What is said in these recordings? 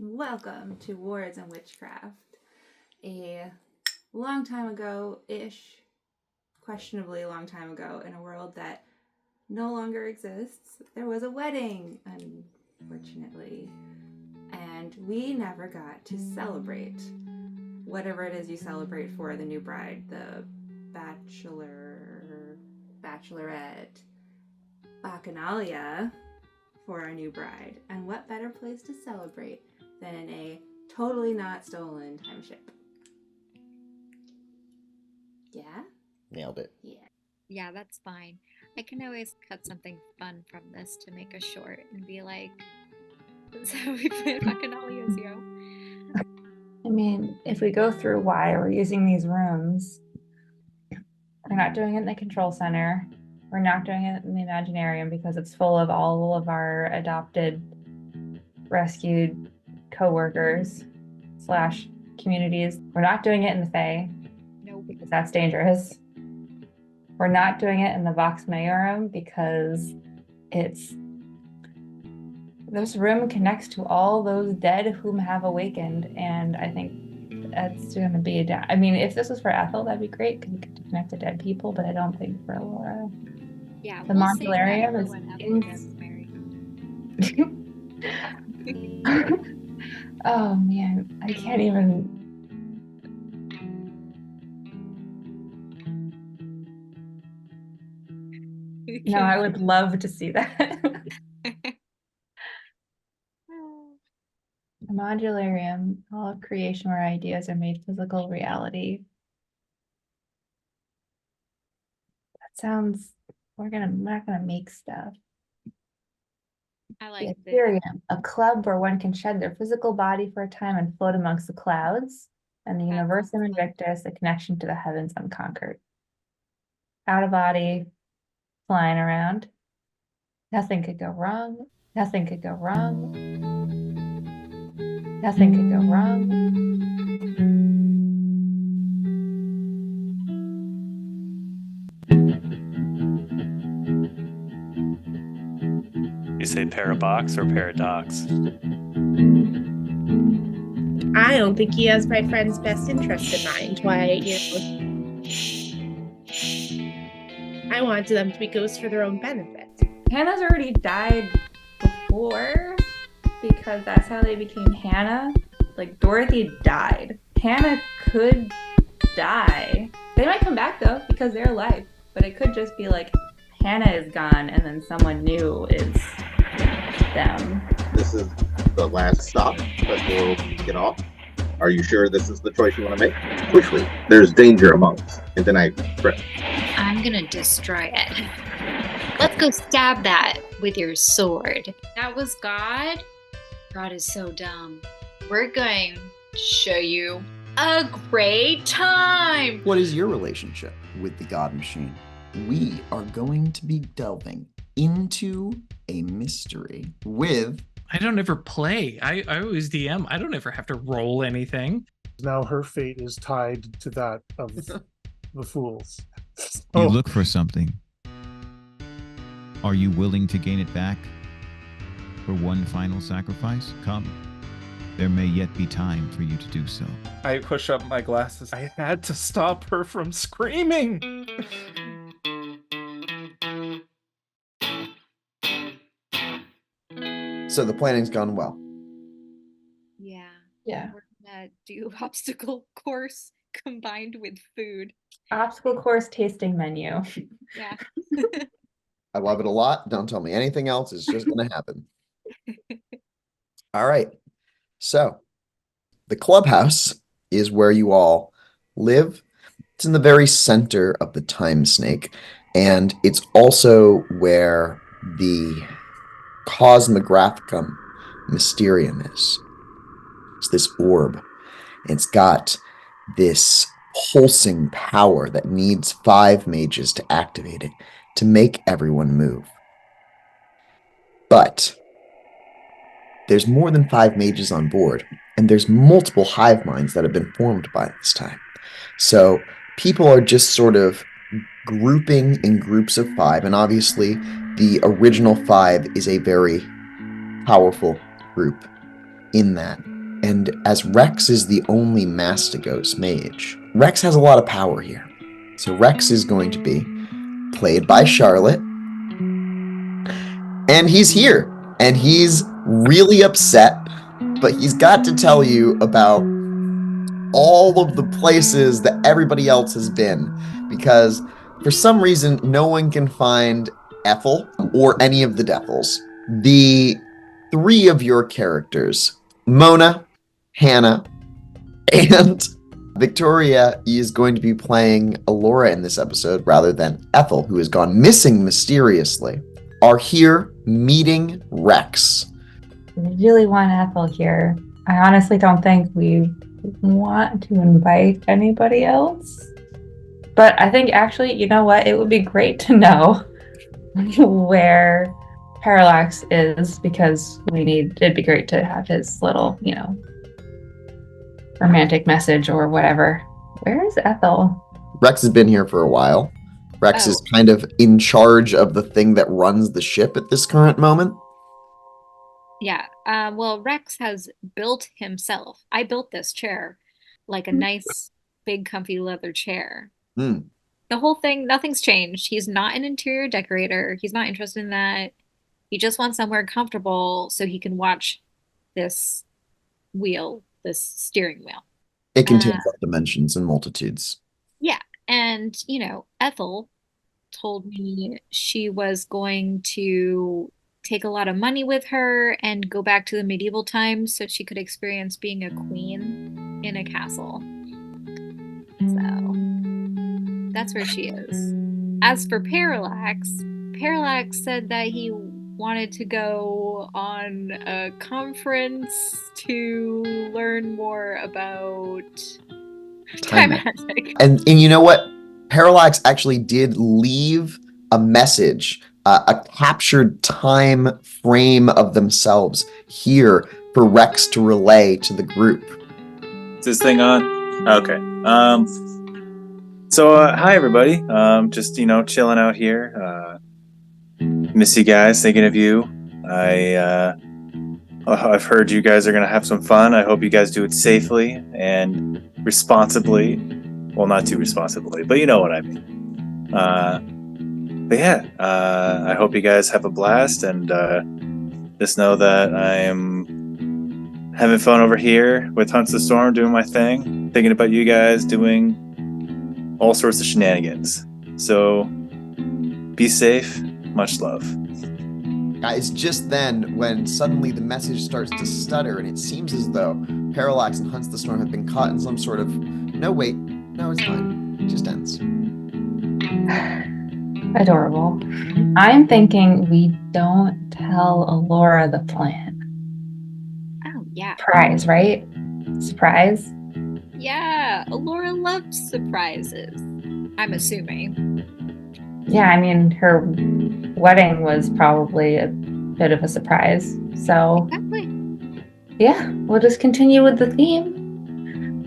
Welcome to Words and Witchcraft. A long time ago-ish, questionably a long time ago, in a world that no longer exists, there was a wedding, unfortunately. And we never got to celebrate whatever it is you celebrate for the new bride, the Bachelorette, Bacchanalia for our new bride. And what better place to celebrate than in a totally not stolen timeship? Yeah? Nailed it. Yeah, that's fine. I can always cut something fun from this to make a short and be like, this is how we play Bacchanalias, yo. I mean, if we go through why we're using these rooms, we're not doing it in the control center. We're not doing it in the Imaginarium because it's full of all of our adopted, rescued co-workers / communities. We're not doing it in the Fae. Nope. Because that's dangerous. We're not doing it in the Vox Majorum because this room connects to all those dead whom have awakened, and I think that's going to be I mean, if this was for Ethel, that'd be great because you could connect to dead people, but I don't think for Elora. Yeah, The we'll Modularium save that is for when Ethel gets married. Oh man, I can't even. No, I would love to see that. The Modularium, all of creation where ideas are made physical reality. That sounds, we're not gonna make stuff. I The like this. Ethereum, a club where one can shed their physical body for a time and float amongst the clouds. And the That Universum sounds fun. Invictus, a connection to the heavens unconquered. Out of body, flying around. Nothing could go wrong. Nothing could go wrong. Nothing could go wrong. You say parabox or paradox? I don't think he has my friend's best interest in mind. Why, I wanted them to be ghosts for their own benefit. Hannah's already died before because that's how they became Hannah. Like, Dorothy died. Hannah could die. They might come back though because they're alive, but it could just be like Hannah is gone and then someone new is them. This is the last stop before we get off. Are you sure this is the choice you want to make? Quickly, there's danger among us. And then I'm gonna destroy it. Let's go stab that with your sword. That was God? God is so dumb. We're going to show you a great time. What is your relationship with the God Machine? We are going to be delving into a mystery with... I don't ever play. I always DM. I don't ever have to roll anything. Now her fate is tied to that of the fools. You look for something. Are you willing to gain it back? For one final sacrifice? Come. There may yet be time for you to do so. I push up my glasses. I had to stop her from screaming. So the planning's gone well. Yeah. Yeah. We're gonna do obstacle course combined with food. Obstacle course tasting menu. Yeah. I love it a lot. Don't tell me anything else. It's just going to happen. All right. So the clubhouse is where you all live. It's in the very center of the time snake. And it's also where the Cosmographicum Mysterium is. It's this orb. It's got this pulsing power that needs 5 mages to activate it to make everyone move. But there's more than 5 mages on board, and there's multiple hive minds that have been formed by this time. So people are just sort of grouping in groups of 5, and obviously the original 5 is a very powerful group. in that. And as Rex is the only Mastigos mage, Rex has a lot of power here. So Rex is going to be played by Charlotte. And he's here. And he's really upset, but he's got to tell you about all of the places that everybody else has been, because for some reason no one can find Ethel or any of the Deathles. The three of your characters, Mona, Hannah, and Victoria, is going to be playing Elora in this episode rather than Ethel, who has gone missing mysteriously, are here meeting Rex. We really want Ethel here. I honestly don't think we want to invite anybody else. But I think actually, you know what? It would be great to know where Parallax is, because it'd be great to have his little, romantic message or whatever. Where is Ethel? Rex has been here for a while. Rex is kind of in charge of the thing that runs the ship at this current moment. Yeah. Well, Rex has built himself. I built this chair, like a nice, big, comfy leather chair. Mm. The whole thing, nothing's changed. He's not an interior decorator. He's not interested in that. He just wants somewhere comfortable so he can watch this wheel, this steering wheel. It contains all dimensions and multitudes. Yeah. And, Ethel told me she was going to take a lot of money with her and go back to the medieval times so she could experience being a queen in a castle. So that's where she is. As for Parallax said that he wanted to go on a conference to learn more about time magic. And you know what? Parallax actually did leave a message, a captured time frame of themselves here for Rex to relay to the group. Is this thing on? Okay. So hi everybody. Just chilling out here. Miss you guys. Thinking of you. I've heard you guys are gonna have some fun. I hope you guys do it safely and responsibly. Well, not too responsibly, but you know what I mean. But yeah, I hope you guys have a blast, and just know that I am having fun over here with Hunts the Storm, doing my thing, thinking about you guys doing all sorts of shenanigans. So be safe. Much love. Guys, just then, when suddenly the message starts to stutter, and it seems as though Parallax and Hunts the Storm have been caught in some sort of... No, wait. No, it's fine. It just ends. Adorable. I'm thinking we don't tell Elora the plan. Oh, yeah. Surprise, right? Surprise? Yeah, Elora loves surprises. I'm assuming. Yeah, I mean, her wedding was probably a bit of a surprise. So, Exactly. yeah, we'll just continue with the theme.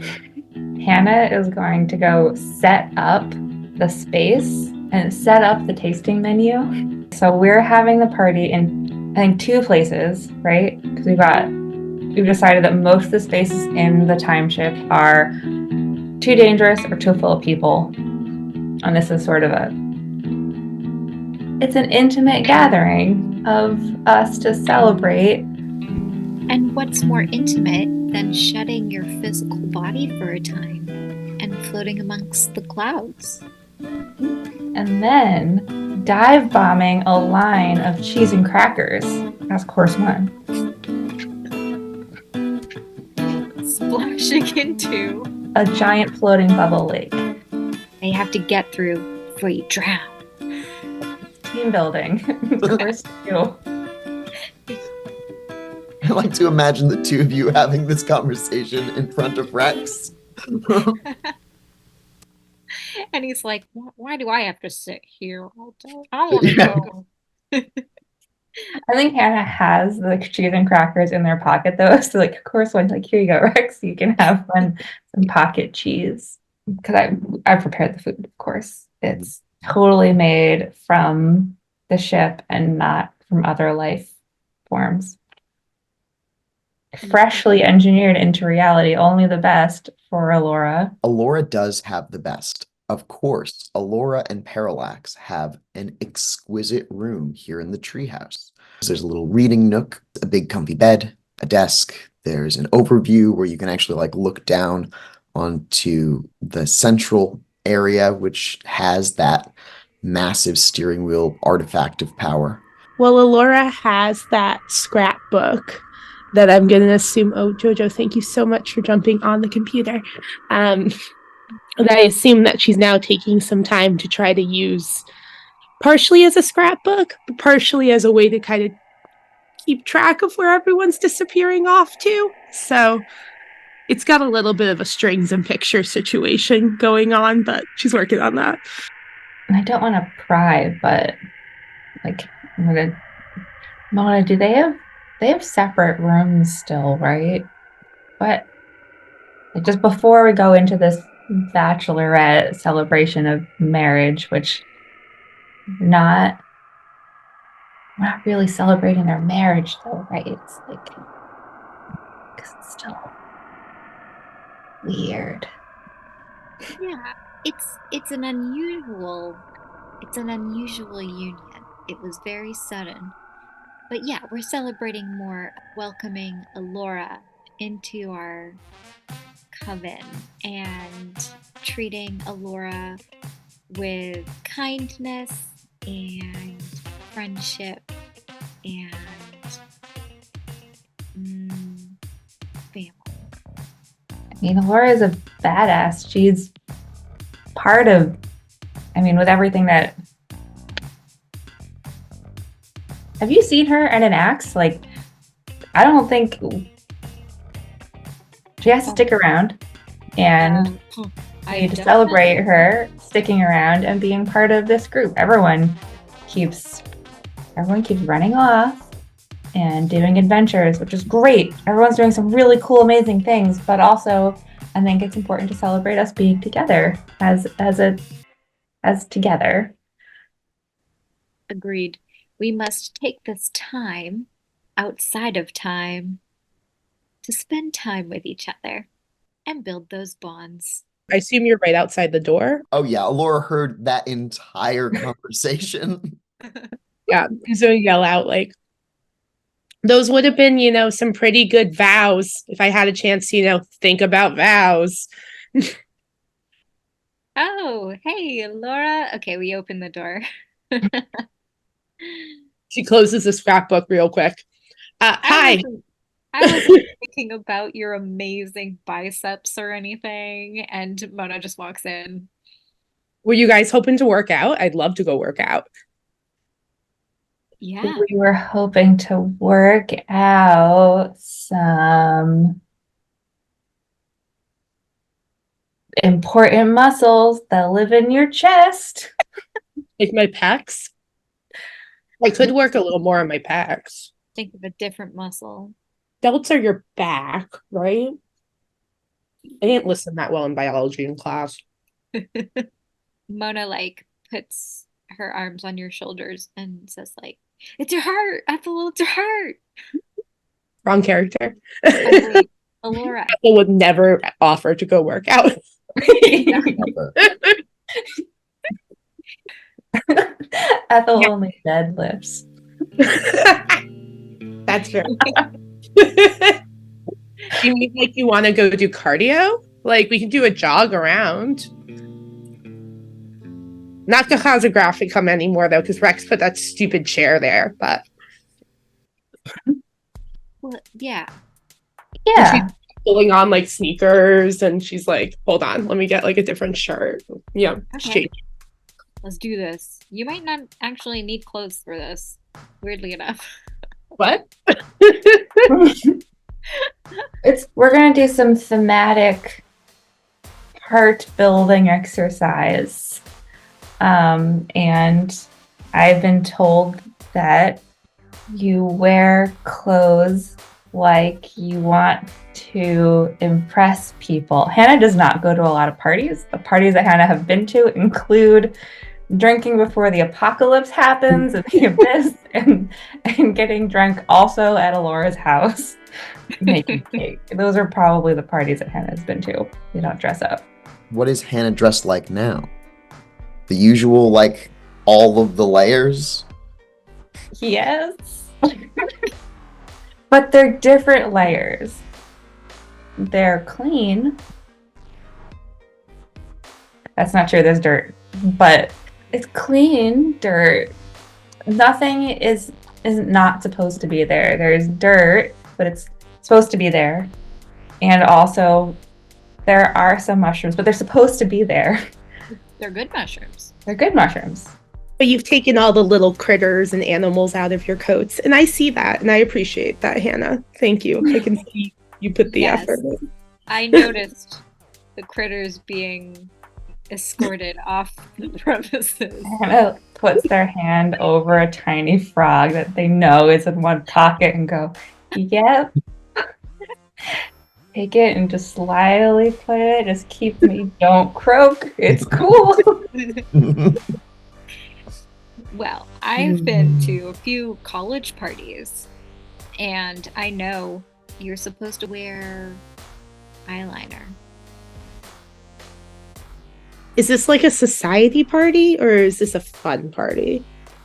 Hannah is going to go set up the space and set up the tasting menu. So we're having the party in, I think, 2 places, right? Because we've decided that most of the spaces in the time ship are too dangerous or too full of people. And this is sort of it's an intimate gathering of us to celebrate. And what's more intimate than shedding your physical body for a time and floating amongst the clouds? And then dive bombing a line of cheese and crackers. That's course 1. Splashing into A giant floating bubble lake. they have to get through before you drown. Team building. Course 2. I like to imagine the two of you having this conversation in front of Rex. And he's like, why do I have to sit here all day? I want to go. I think Hannah has the cheese and crackers in their pocket though. So of course one, here you go, Rex. You can have some pocket cheese. Because I prepared the food, of course. It's totally made from the ship and not from other life forms. freshly engineered into reality. Only the best for Elora. Elora does have the best. Of course, Elora and Parallax have an exquisite room here in the treehouse. There's a little reading nook, a big comfy bed, a desk. There's an overview where you can actually like look down onto the central area, which has that massive steering wheel artifact of power. Well, Elora has that scrapbook that I'm going to assume. Oh, Jojo, thank you so much for jumping on the computer. And I assume that she's now taking some time to try to use partially as a scrapbook, but partially as a way to kind of keep track of where everyone's disappearing off to. So it's got a little bit of a strings and pictures situation going on, but she's working on that. I don't want to pry, but like Mona, do they have separate rooms still, right? But like, just before we go into this Bachelorette celebration of marriage, which we're not really celebrating their marriage though, right? It's like, because it's still weird. Yeah, it's an unusual union. It was very sudden. But yeah, we're celebrating more welcoming Elora into our coven and treating Elora with kindness and friendship and family. I mean, Elora is a badass. She's part of, with everything that... Have you seen her at an axe? Like, I don't think... She has to stick around, and I need to celebrate her sticking around and being part of this group. Everyone keeps running off and doing adventures, which is great. Everyone's doing some really cool, amazing things, but also I think it's important to celebrate us being together as together. Agreed. We must take this time outside of time to spend time with each other and build those bonds. I assume you're right outside the door. Oh yeah, Elora heard that entire conversation. Yeah, he's gonna yell out like, those would have been, some pretty good vows if I had a chance to, think about vows. Oh, hey, Laura. Okay, we open the door. She closes the scrapbook real quick. Hi. I wasn't thinking about your amazing biceps or anything, and Mona just walks in. Were you guys hoping to work out? I'd love to go work out. Yeah. We were hoping to work out some important muscles that live in your chest. Like my pecs? I could work a little more on my pecs. Think of a different muscle. Delts are your back, right? I didn't listen that well in biology in class. Mona puts her arms on your shoulders and says it's your heart, Ethel, it's your heart. Wrong character. Elora. Ethel would never offer to go work out. Ethel only deadlifts. That's fair. You mean you want to go do cardio? We can do a jog around. Not to cause a graphic come anymore though, because Rex put that stupid chair there. But well, yeah. She's pulling on sneakers, and she's like, "Hold on, let me get a different shirt." Yeah, okay. Let's do this. You might not actually need clothes for this. Weirdly enough. What? We're gonna do some thematic heart building exercise. And I've been told that you wear clothes like you want to impress people. Hannah does not go to a lot of parties. The parties that Hannah have been to include drinking before the apocalypse happens and the abyss and getting drunk also at Elora's house. making cake. Those are probably the parties that Hannah's been to. They don't dress up. What is Hannah dressed like now? The usual, like, all of the layers? Yes. But they're different layers. They're clean. That's not true, there's dirt. But it's clean dirt. Nothing is not supposed to be there. There's dirt, but it's supposed to be there. And also, there are some mushrooms, but they're supposed to be there. They're good mushrooms. They're good mushrooms. But you've taken all the little critters and animals out of your coats. And I see that, and I appreciate that, Hannah. Thank you. I can see you put the Yes. effort in. I noticed the critters being escorted off the premises. Hannah puts their hand over a tiny frog that they know is in one pocket and go, yep. Take it and just slyly put it. Just keep me, don't croak. It's cool. Well, I've been to a few college parties, and I know you're supposed to wear eyeliner. Is this like a society party or is this a fun party?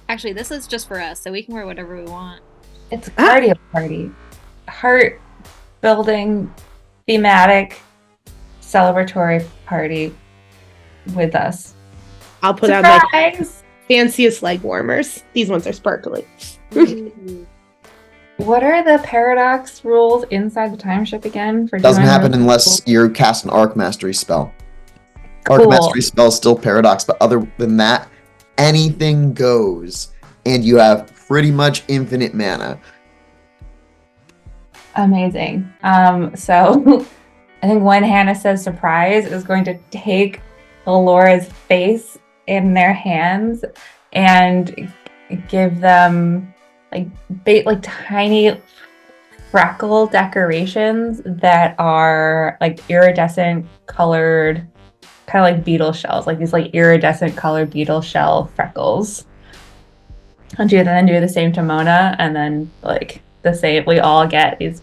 Actually, this is just for us, so we can wear whatever we want. It's a cardio party. Heart building, thematic, celebratory party with us. I'll put on my Surprise! fanciest leg warmers. These ones are sparkly. What are the paradox rules inside the time ship again? For Doesn't doing happen those? unless you cast an Arc Mastery spell. Cool. Arc Mastery spell is still paradox, but other than that, anything goes, and you have pretty much infinite mana. Amazing. So I think when Hannah says surprise, is going to take Elora's face in their hands and give them like tiny freckle decorations that are like iridescent colored, kind of like beetle shells, like these like iridescent colored beetle shell freckles. And then do the same to Mona, and then like the same, we all get these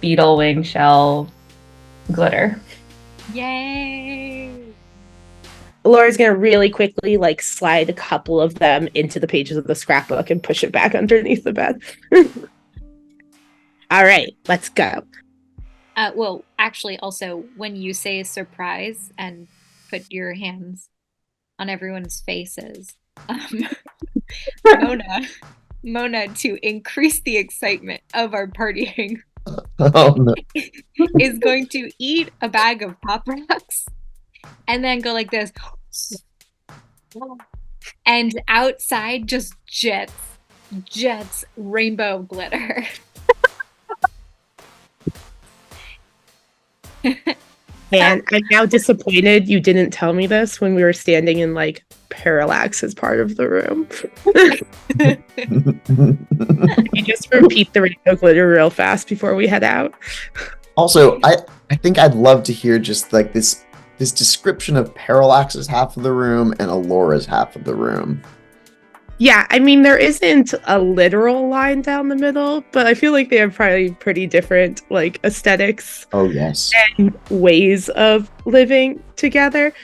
beetle wing shell glitter. Yay! Laura's gonna really quickly like slide a couple of them into the pages of the scrapbook and push it back underneath the bed. All right, let's go. Well, actually, also, when you say surprise and put your hands on everyone's faces, Mona, to increase the excitement of our partying, Oh no. is going to eat a bag of Pop Rocks and then go like this. And outside just jets rainbow glitter. And I'm now disappointed you didn't tell me this when we were standing in like Parallax as part of the room. You just repeat the rainbow glitter real fast before we head out. Also, I think I'd love to hear just like this description of Parallax's half of the room and Elora's half of the room. Yeah, I mean, there isn't a literal line down the middle, but I feel like they have probably pretty different like aesthetics Oh yes. and ways of living together.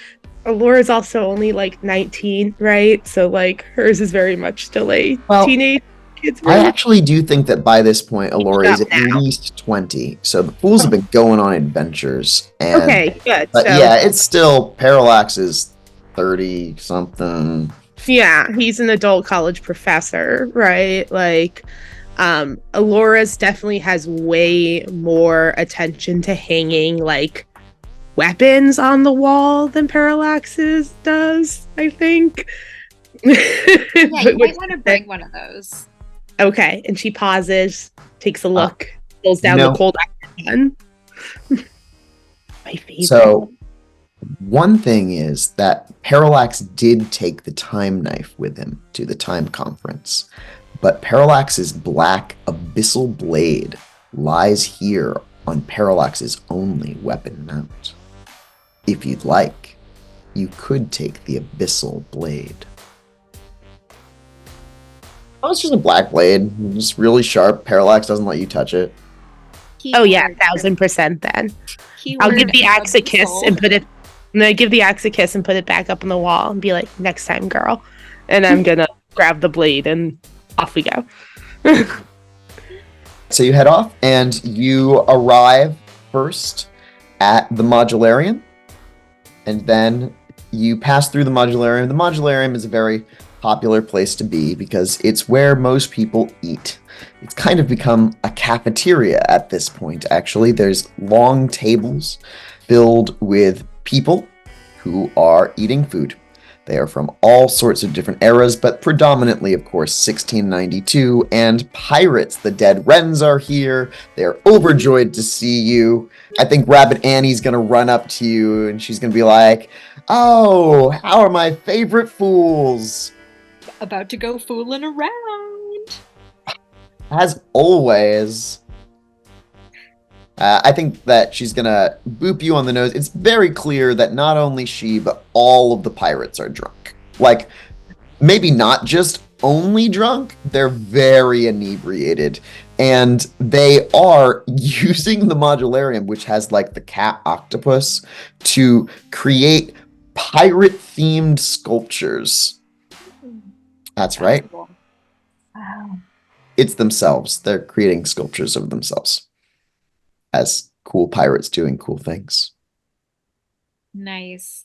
Elora's also only like 19, right? So like hers is very much still a teenage kid's I room. actually do think that by this point, Elora is at now. least 20. So the fools have been going on adventures. And, Okay, good. But So, yeah, it's still Parallax is 30 something. yeah, he's an adult college professor, right? Like, Elora's definitely has way more attention to hanging like weapons on the wall than Parallax's does, I think. Yeah, you might want to bring one of those. Okay, and she pauses, takes a look, pulls down no. the cold iron gun. My favorite. So one thing is that Parallax did take the time knife with him to the time conference, but Parallax's black abyssal blade lies here on Parallax's only weapon mount. If you'd like, you could take the abyssal blade. Oh, it's just a black blade, just really sharp. Parallax doesn't let you touch it. Oh yeah, Keyword. 1000% then. I'll Keyword give the axe a kiss soul. and put it. And then I give the axe a kiss and put it back up on the wall and be like, next time, girl. And I'm gonna grab the blade and off we go. So you head off and you arrive first at the modularium, and then you pass through the modularium. The modularium is a very popular place to be because it's where most people eat. It's kind of become a cafeteria at this point, actually. There's long tables filled with people who are eating food. They are from all sorts of different eras, but predominantly, of course, 1692, and pirates. The dead wrens are here. They're overjoyed to see you. I think Rabbit Annie's going to run up to you, and she's going to be like, "Oh, how are my favorite fools?" About to go fooling around. As always. I think that she's gonna boop you on the nose. It's very clear that not only she, but all of the pirates are drunk. Like, maybe not just only drunk, they're very inebriated. And they are using the modularium, which has like the cat octopus, to create pirate-themed sculptures. That's right. Cool. Wow. It's themselves. They're creating sculptures of themselves as cool pirates doing cool things. Nice.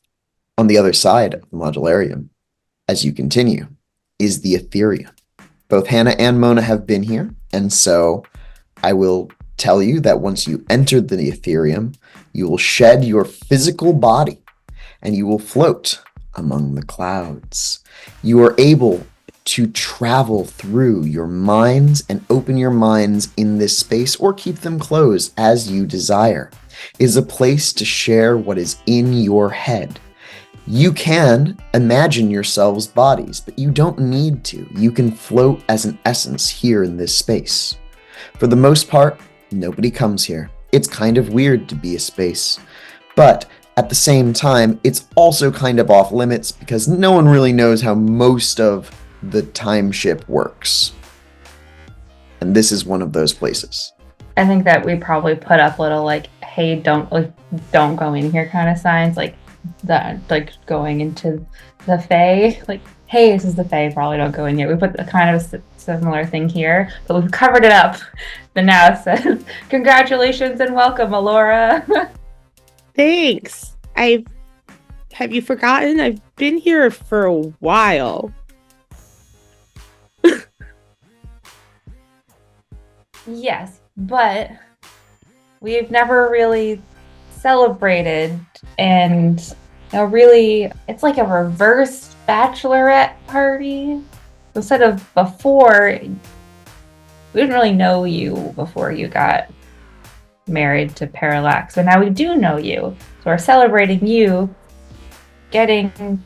On the other side of the modularium, as you continue, is the Ethereum. Both Hannah and Mona have been here, and so I will tell you that once you enter the Ethereum, you will shed your physical body, and you will float among the clouds. You are able to travel through your minds and open your minds in this space, or keep them closed as you desire. It is a place to share what is in your head. You can imagine yourselves bodies, but you don't need to. You can float as an essence here in this space. For the most part, nobody comes here. It's kind of weird to be a space, but at the same time, it's also kind of off limits because no one really knows how most of the Timeship works. And this is one of those places. I think that we probably put up little like, hey, don't go in here kind of signs, like that, like going into the Fae, like, hey, this is the Fae, probably don't go in here. We put a kind of similar thing here, but we've covered it up. The now says, congratulations and welcome, Elora. Thanks. Have you forgotten? I've been here for a while. Yes, but we've never really celebrated, and really, it's like a reverse Bachelorette party. Instead of before, we didn't really know you before you got married to Parallax, but now we do know you. So we're celebrating you getting...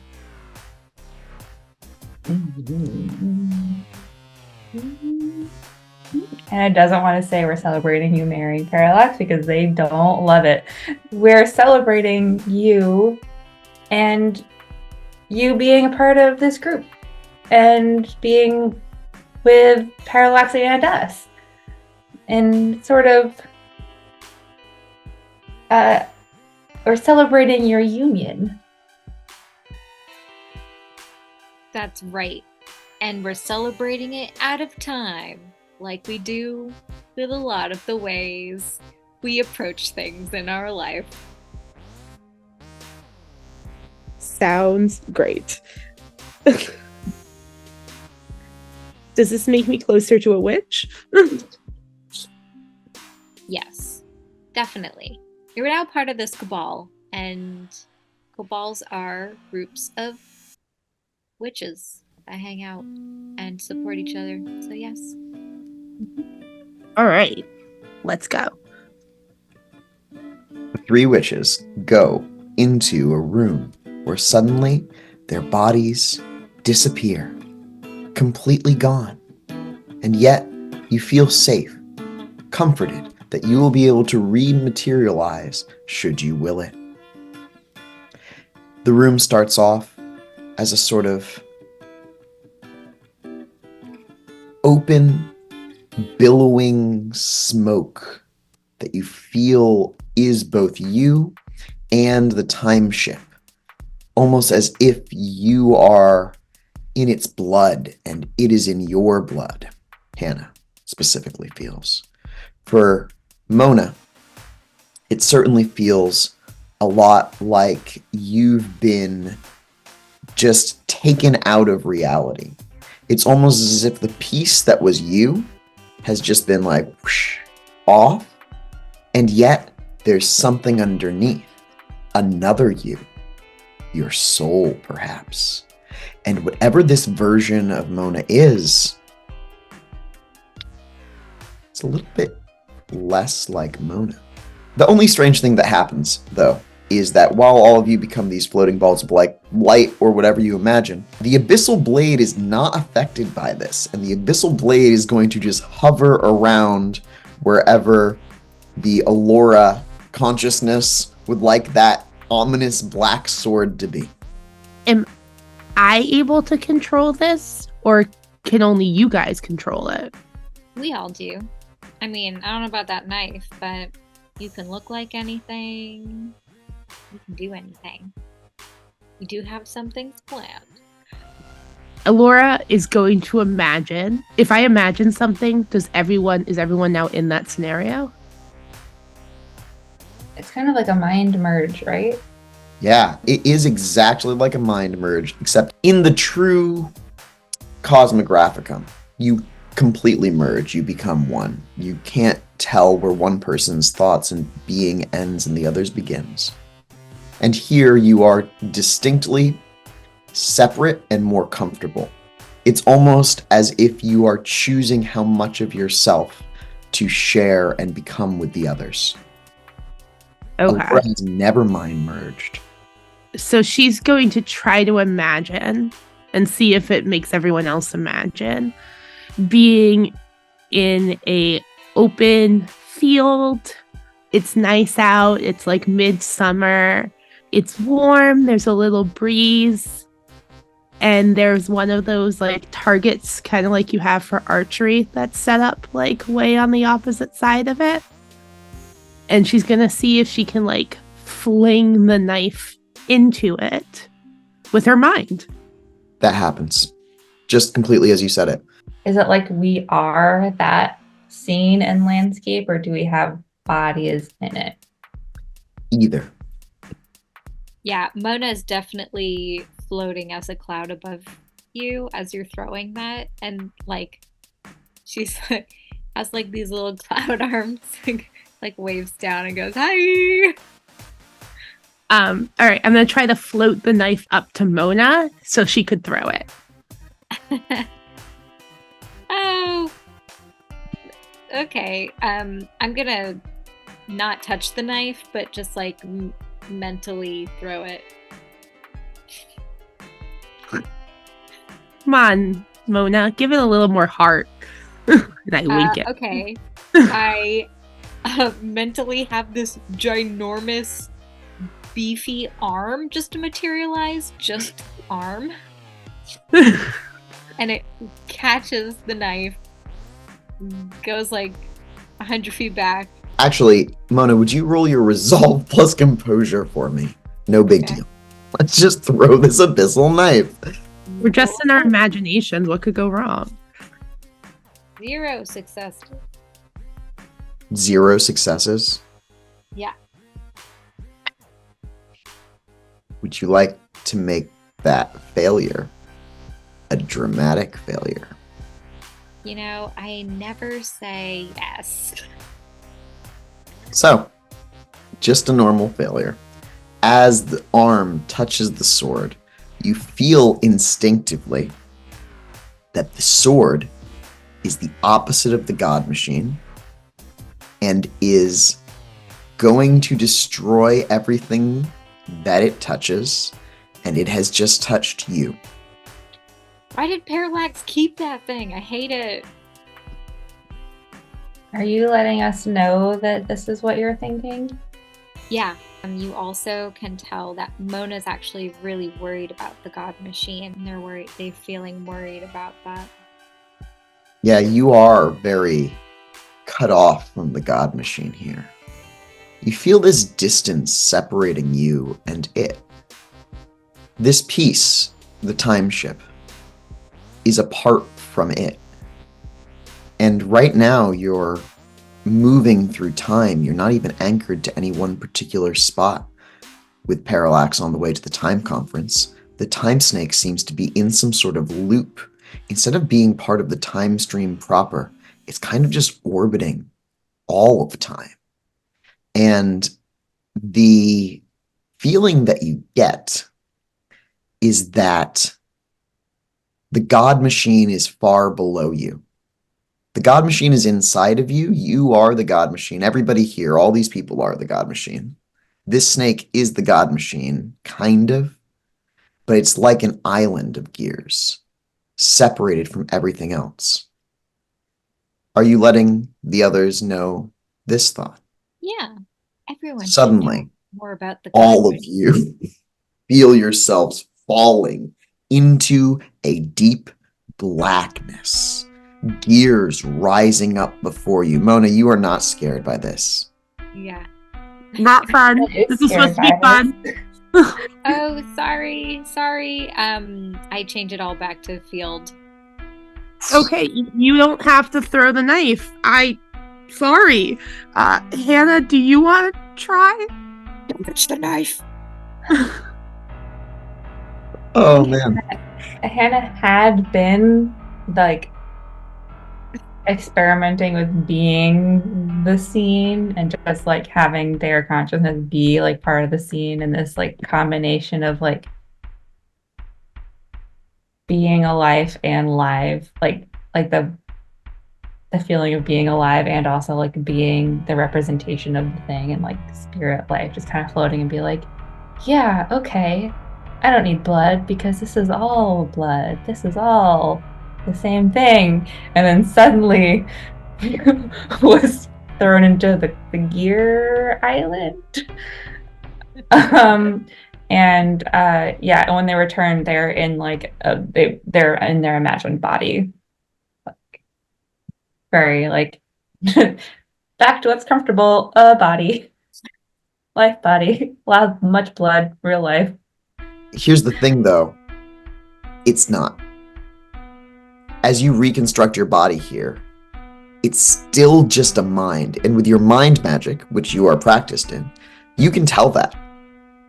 Hannah doesn't want to say we're celebrating you marrying Parallax because they don't love it. We're celebrating you and you being a part of this group and being with Parallax and us. And sort of, we're celebrating your union. That's right. And we're celebrating it out of time, like we do with a lot of the ways we approach things in our life. Sounds great. Does this make me closer to a witch? Yes, definitely. You're now part of this cabal, and cabals are groups of witches that hang out and support each other. So yes. All right, let's go. The three witches go into a room where suddenly their bodies disappear, completely gone. And yet you feel safe, comforted that you will be able to rematerialize should you will it. The room starts off as a sort of open, billowing smoke that you feel is both you and the time ship, almost as if you are in its blood and it is in your blood. Hannah specifically feels. For Mona, it certainly feels a lot like you've been just taken out of reality. It's almost as if the piece that was you has just been like whoosh, off, and yet there's something underneath, another you, your soul perhaps. And whatever this version of Mona is, it's a little bit less like Mona. The only strange thing that happens, though, is that while all of you become these floating balls of light or whatever you imagine, the Abyssal Blade is not affected by this, and the Abyssal Blade is going to just hover around wherever the Elora consciousness would like that ominous black sword to be. Am I able to control this, or can only you guys control it? We all do. I mean, I don't know about that knife, but you can look like anything. You can do anything. We do have some things planned. Elora is going to imagine. If I imagine something, is everyone now in that scenario? It's kind of like a mind merge, right? Yeah, it is exactly like a mind merge, except in the true Cosmographicum, you completely merge, you become one. You can't tell where one person's thoughts and being ends and the other's begins. And here you are distinctly separate and more comfortable. It's almost as if you are choosing how much of yourself to share and become with the others. Okay. Elora has never mind merged. So she's going to try to imagine and see if it makes everyone else imagine being in a open field. It's nice out. It's like midsummer. It's warm. There's a little breeze. And there's one of those like targets, kind of like you have for archery, that's set up like way on the opposite side of it. And she's going to see if she can like fling the knife into it with her mind. That happens. Just completely as you said it. Is it like we are that scene and landscape, or do we have bodies in it? Either. Yeah, Mona is definitely floating as a cloud above you as you're throwing that, and like she's has like these little cloud arms, like waves down and goes hi. All right, I'm gonna try to float the knife up to Mona so she could throw it. Oh, okay. I'm gonna not touch the knife, but just like mentally throw it. Come on, Mona, give it a little more heart. And I wink it. Okay. I mentally have this ginormous, beefy arm just to materialize, just the arm. And it catches the knife, goes like 100 feet back. Actually, Mona, would you roll your resolve plus composure for me? No big deal. Let's just throw this abyssal knife. We're just in our imaginations. What could go wrong? 0 successes. 0 successes? Yeah. Would you like to make that failure a dramatic failure? You know, I never say yes. So, just a normal failure. As the arm touches the sword, you feel instinctively that the sword is the opposite of the god machine and is going to destroy everything that it touches, and it has just touched you. Why did Parallax keep that thing? I hate it. Are you letting us know that this is what you're thinking? Yeah. You also can tell that Mona's actually really worried about the god machine. They're feeling worried about that. Yeah, you are very cut off from the God Machine here. You feel this distance separating you and it. This piece, the time ship, is apart from it. And right now you're moving through time. You're not even anchored to any one particular spot. With Parallax on the way to the time conference, the time snake seems to be in some sort of loop. Instead of being part of the time stream proper, it's kind of just orbiting all of time. And the feeling that you get is that the God Machine is far below you. The God Machine is inside of you. You are the God Machine. Everybody here, all these people are the God Machine. This snake is the God Machine, kind of, but it's like an island of gears, separated from everything else. Are you letting the others know this thought? Yeah, everyone should Suddenly, know more about the all of country. you feel yourselves falling into a deep blackness. Gears rising up before you. Mona, you are not scared by this. Yeah. Not fun. This is supposed to be fun. Oh, sorry. I changed it all back to field. Okay, you don't have to throw the knife. Sorry. Hannah, do you want to try? Don't touch the knife. Oh, man. Hannah had been, like, experimenting with being the scene and just, like, having their consciousness be, like, part of the scene, and this, like, combination of, like, being alive and live, like the feeling of being alive and also like being the representation of the thing, and like spirit life just kind of floating and be like, yeah, okay, I don't need blood because this is all blood, this is all the same thing. And then suddenly was thrown into the gear island. And when they return, they're in like they're in their imagined body, like very like back to what's comfortable, body, life body, much blood, real life. Here's the thing, though. It's not. As you reconstruct your body here, it's still just a mind. And with your mind magic, which you are practiced in, you can tell that.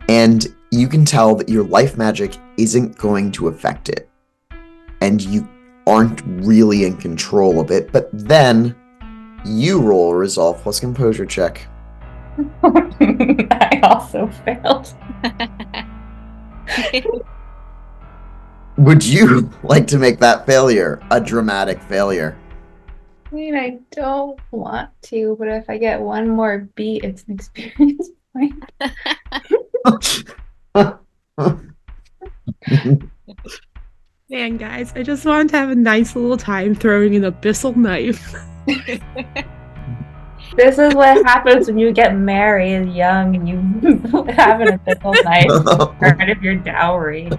And you can tell that your life magic isn't going to affect it. And you aren't really in control of it. But then you roll a resolve plus composure check. I also failed. Would you like to make that failure a dramatic failure? I mean, I don't want to, but if I get one more beat, it's an experience point. Man, guys, I just wanted to have a nice little time throwing an abyssal knife. This is what happens when you get married young and you have an abyssal knife part of your dowry.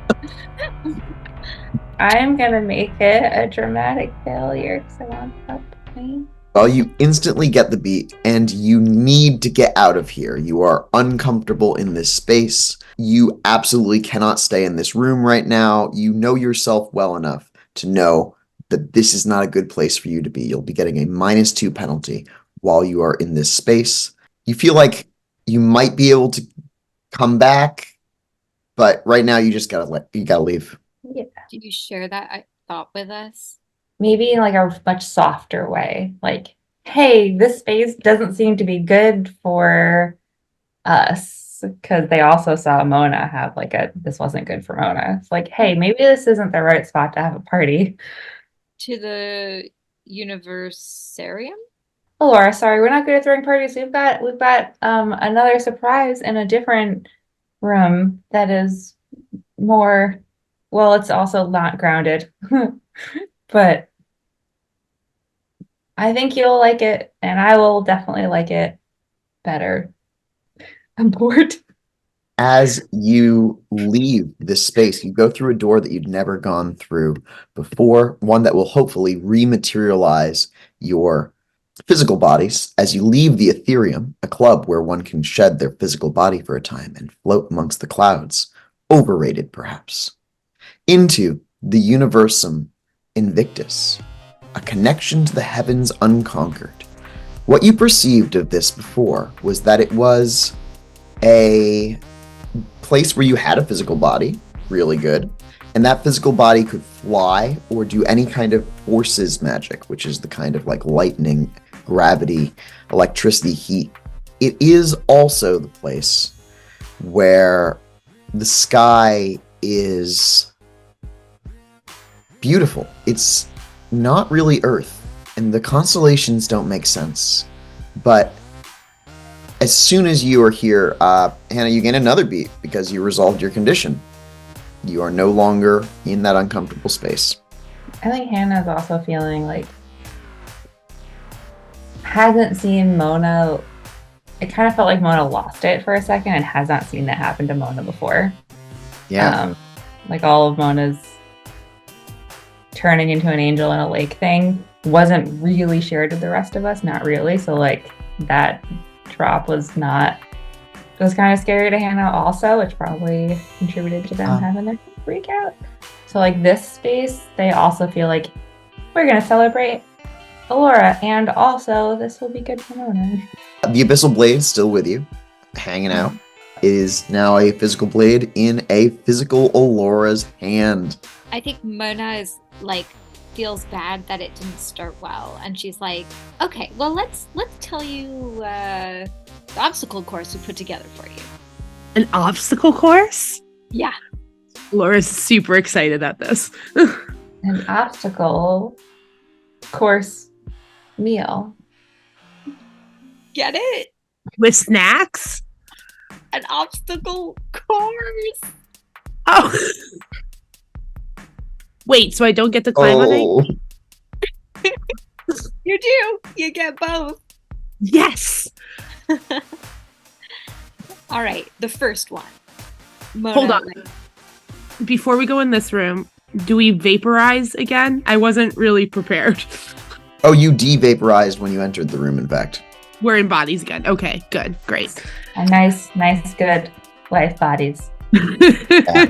I'm gonna make it a dramatic failure because I want that point. Well, you instantly get the beat, and you need to get out of here. You are uncomfortable in this space. You absolutely cannot stay in this room right now. You know yourself well enough to know that this is not a good place for you to be. You'll be getting a -2 penalty while you are in this space. You feel like you might be able to come back, but right now you just gotta leave. Yeah. Do you share that thought with us? Maybe in like a much softer way. Like, hey, this space doesn't seem to be good for us. Because they also saw Mona have like this wasn't good for Mona. It's like, hey, maybe this isn't the right spot to have a party. To the Universarium? Oh, Laura, sorry, we're not good at throwing parties. We've got another surprise in a different room that is more, well, it's also not grounded. But I think you'll like it, and I will definitely like it better. I'm bored. As you leave this space, you go through a door that you'd never gone through before, one that will hopefully rematerialize your physical bodies as you leave the Ethereum, a club where one can shed their physical body for a time and float amongst the clouds, overrated perhaps, into the Universum Invictus, a connection to the heavens unconquered. What you perceived of this before was that it was a place where you had a physical body, really good, and that physical body could fly or do any kind of forces magic, which is the kind of like lightning, gravity, electricity, heat. It is also the place where the sky is beautiful. It's not really Earth, and the constellations don't make sense. But as soon as you are here, Hannah, you gain another beat because you resolved your condition. You are no longer in that uncomfortable space. I think Hannah's also feeling like hasn't seen Mona. It kind of felt like Mona lost it for a second and has not seen that happen to Mona before. Yeah. Like all of Mona's turning into an angel in a lake thing wasn't really shared with the rest of us. Not really. So like that drop was not. It was kind of scary to Hannah also, which probably contributed to them having their freak out. So like this space, they also feel like we're going to celebrate Elora, and also this will be good for Mona. The Abyssal Blade still with you, hanging out. It is now a physical blade in a physical Elora's hand. I think Mona is like feels bad that it didn't start well, and she's like, okay, well let's tell you the obstacle course we put together for you. An obstacle course? Yeah. Laura's super excited at this. An obstacle course meal. Get it? With snacks? An obstacle course. Oh. Wait, so I don't get to climb on it? You do. You get both. Yes. All right, the first one. Mona, Hold on. Before we go in this room, do we vaporize again? I wasn't really prepared. Oh, you de-vaporized when you entered the room, in fact. We're in bodies again. Okay, good, great. A nice, good life bodies. Yeah.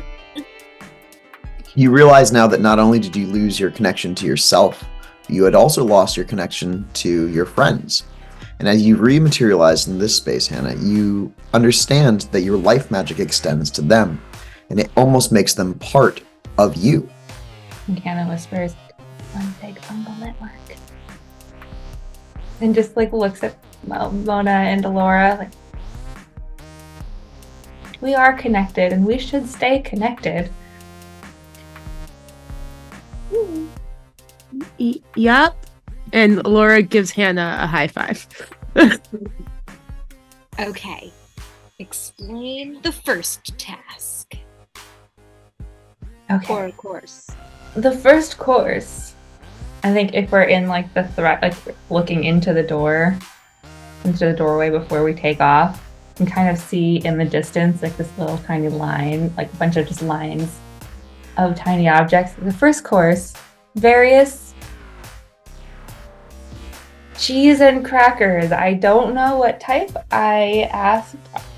You realize now that not only did you lose your connection to yourself, you had also lost your connection to your friends. And as you rematerialize in this space, Hannah, you understand that your life magic extends to them, and it almost makes them part of you. And Hannah whispers, "One big fungal network," and just like looks at Mona and Elora, like, we are connected, and we should stay connected. Yup. And Laura gives Hannah a high five. Okay. Explain the first task. Okay. Or course. The first course, I think if we're in like the threat, like looking into the doorway before we take off, you can kind of see in the distance like this little tiny line, like a bunch of just lines of tiny objects. The first course, various cheese and crackers. I don't know what type. I asked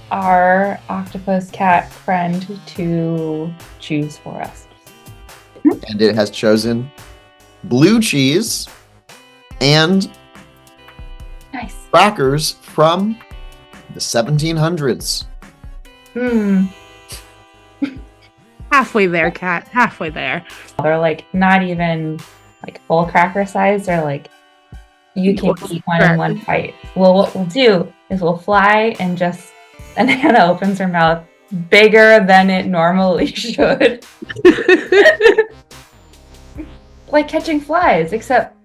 our octopus cat friend to choose for us. And it has chosen blue cheese and nice crackers from the 1700s. Halfway there, cat. Halfway there. They're like not even like full cracker size. They're like you can eat one in one bite. Well, what we'll do is we'll fly and Hannah opens her mouth bigger than it normally should. Like catching flies, except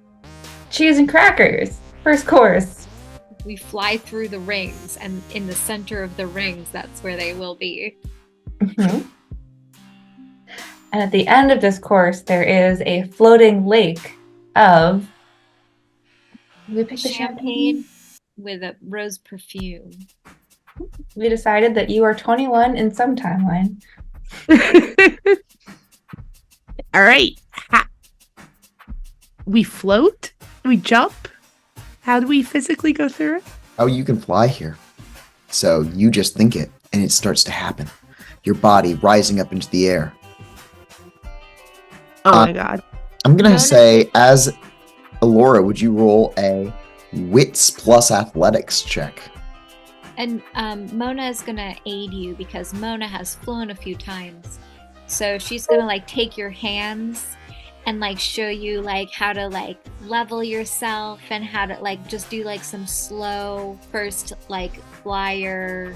cheese and crackers. First course. We fly through the rings, and in the center of the rings, that's where they will be. Mm-hmm. And at the end of this course, there is a floating lake of we picked the champagne with a rose perfume. We decided that you are 21 in some timeline. All right. We float? We jump? How do we physically go through it? Oh, you can fly here. So you just think it, and it starts to happen. Your body rising up into the air. Oh my god. I'm going to say, as Elora, would you roll a wits plus athletics check? And Mona is going to aid you because Mona has flown a few times. So she's going to like take your hands and like show you like how to like level yourself and how to like just do like some slow first like flyer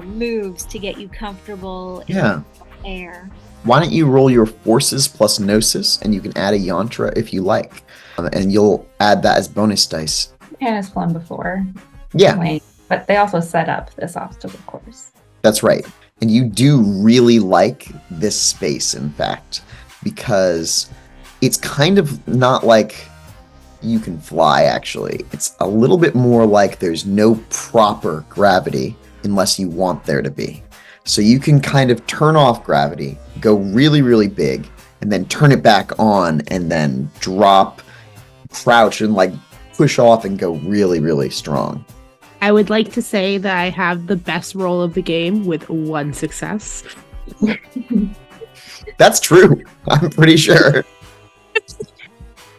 moves to get you comfortable in the air. Why don't you roll your forces plus gnosis, and you can add a yantra if you like, and you'll add that as bonus dice. Hannah's flown before. Yeah. But they also set up this obstacle course. That's right. And you do really like this space, in fact, because it's kind of not like you can fly, actually. It's a little bit more like there's no proper gravity unless you want there to be. So you can kind of turn off gravity, go really, really big, and then turn it back on, and then drop, crouch, and like push off and go really, really strong. I would like to say that I have the best roll of the game with 1 success. That's true. I'm pretty sure.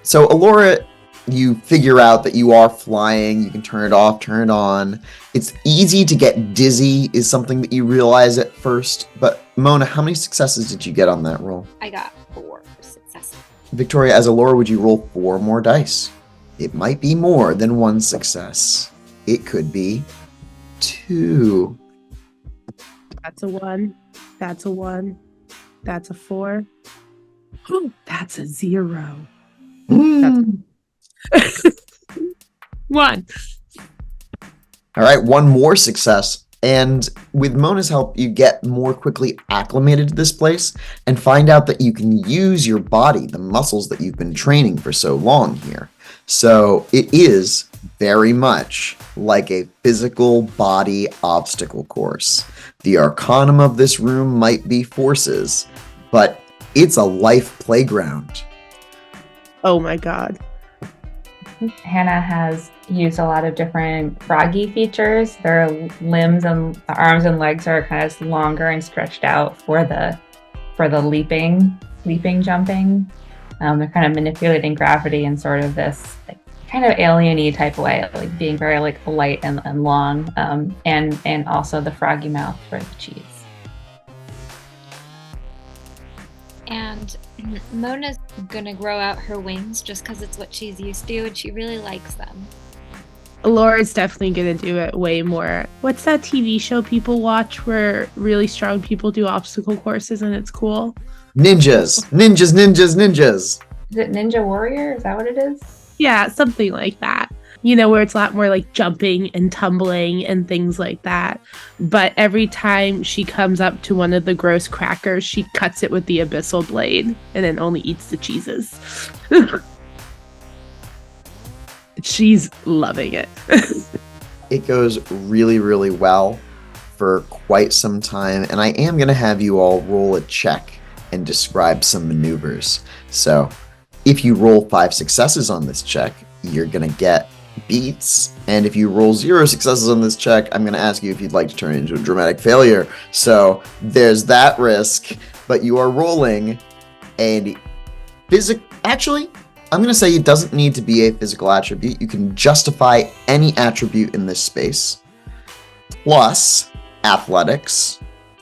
So, Elora, you figure out that you are flying. You can turn it off, turn it on. It's easy to get dizzy is something that you realize at first. But, Mona, how many successes did you get on that roll? I got 4 successes. Victoria, as Elora, would you roll 4 more dice? It might be more than 1 success. It could be 2. That's a 1. That's a 1. That's a 4. That's a 0. That's 1. All right, 1 more success. And with Mona's help, you get more quickly acclimated to this place and find out that you can use your body, the muscles that you've been training for so long here. So it is very much like a physical body obstacle course. The arcanum of this room might be forces, but it's a life playground. Oh my god. Hannah has used a lot of different froggy features. Their limbs and the arms and legs are kind of longer and stretched out for the leaping, jumping. They're kind of manipulating gravity in sort of this like, kind of alien-y type way, like being very like light and long, and also the froggy mouth for the cheese. And Mona's gonna grow out her wings just because it's what she's used to and she really likes them. Laura's definitely gonna do it way more. What's that TV show people watch where really strong people do obstacle courses and it's cool? Ninjas. Is it Ninja Warrior? Is that what it is? Yeah, something like that. You know, where it's a lot more like jumping and tumbling and things like that. But every time she comes up to one of the gross crackers, she cuts it with the abyssal blade and then only eats the cheeses. She's loving it. It goes really, really well for quite some time. And I am going to have you all roll a check and describe some maneuvers. So if you roll 5 successes on this check, you're going to get beats. And if you roll 0 successes on this check, I'm going to ask you if you'd like to turn it into a dramatic failure. So there's that risk. But you are rolling a Actually, I'm going to say it doesn't need to be a physical attribute. You can justify any attribute in this space. Plus athletics.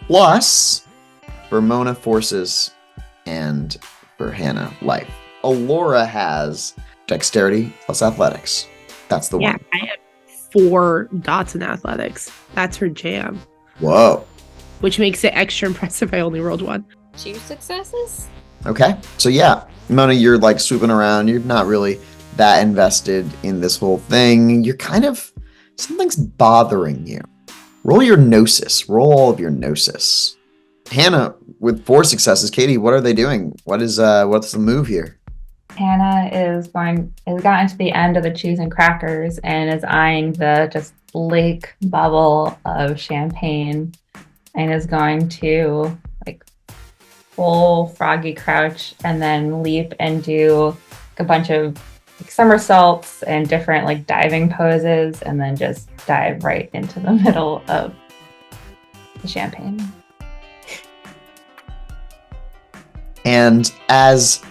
Plus for Mona forces and for Hannah life. Elora has dexterity plus athletics. That's the one. Yeah, I have 4 dots in athletics. That's her jam. Whoa. Which makes it extra impressive. I only rolled 1. 2 successes? Okay. So yeah, Mona, you're like swooping around. You're not really that invested in this whole thing. You're kind of, something's bothering you. Roll your gnosis. Roll all of your gnosis. Hannah, with 4 successes. Caity, what are they doing? What's the move here? Hannah has gotten to the end of the cheese and crackers and is eyeing the just lake bubble of champagne and is going to like full froggy crouch and then leap and do a bunch of like somersaults and different like diving poses, and then just dive right into the middle of the champagne. And as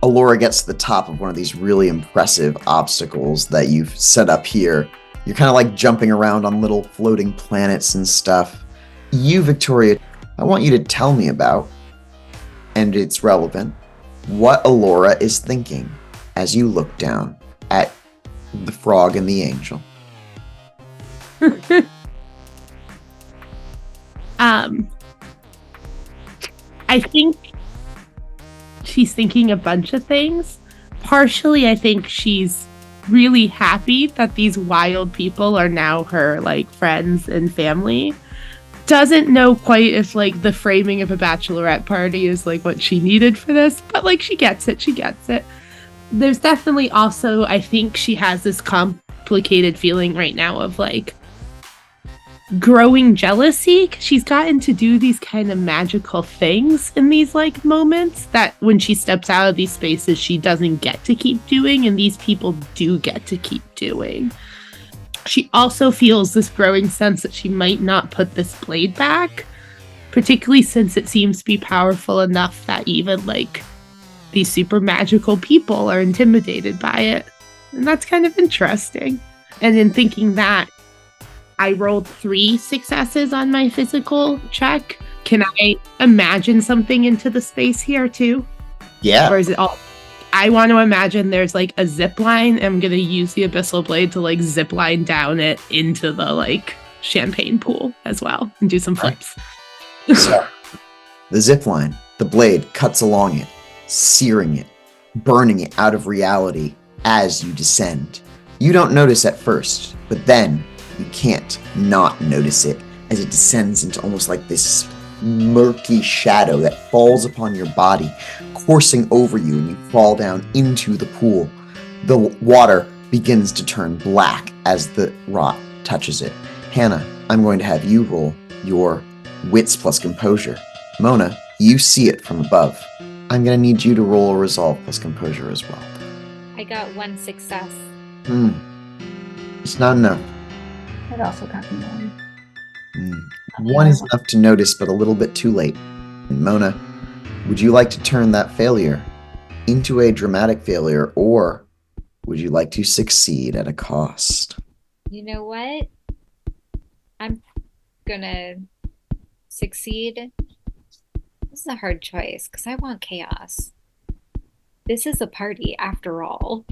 Elora gets to the top of one of these really impressive obstacles that you've set up here, you're kind of like jumping around on little floating planets and stuff. You, Victoria, I want you to tell me about, and it's relevant, what Elora is thinking as you look down at the frog and the angel. I think she's thinking a bunch of things. Partially, I think she's really happy that these wild people are now her like friends and family. Doesn't know quite if like the framing of a bachelorette party is like what she needed for this, but like she gets it. There's definitely also, I think she has this complicated feeling right now of like growing jealousy. She's gotten to do these kind of magical things in these like moments that when she steps out of these spaces she doesn't get to keep doing, and these people do get to keep doing. She also feels this growing sense that she might not put this blade back, particularly since it seems to be powerful enough that even like these super magical people are intimidated by it. And that's kind of interesting. And in thinking that, I rolled 3 successes on my physical check. Can I imagine something into the space here too? Yeah. Or is it all... I want to imagine there's like a zip line. I'm going to use the abyssal blade to like zip line down it into the like champagne pool as well and do some flips. So, the zip line, the blade cuts along it, searing it, burning it out of reality as you descend. You don't notice at first, but then you can't not notice it as it descends into almost like this murky shadow that falls upon your body, coursing over you, and you fall down into the pool. The water begins to turn black as the rot touches it. Hannah, I'm going to have you roll your wits plus composure. Mona, you see it from above. I'm going to need you to roll a resolve plus composure as well. I got 1 success. It's not enough. It also got me one. 1 is enough to notice, but a little bit too late. And Mona, would you like to turn that failure into a dramatic failure, or would you like to succeed at a cost? You know what? I'm gonna succeed. This is a hard choice because I want chaos. This is a party after all.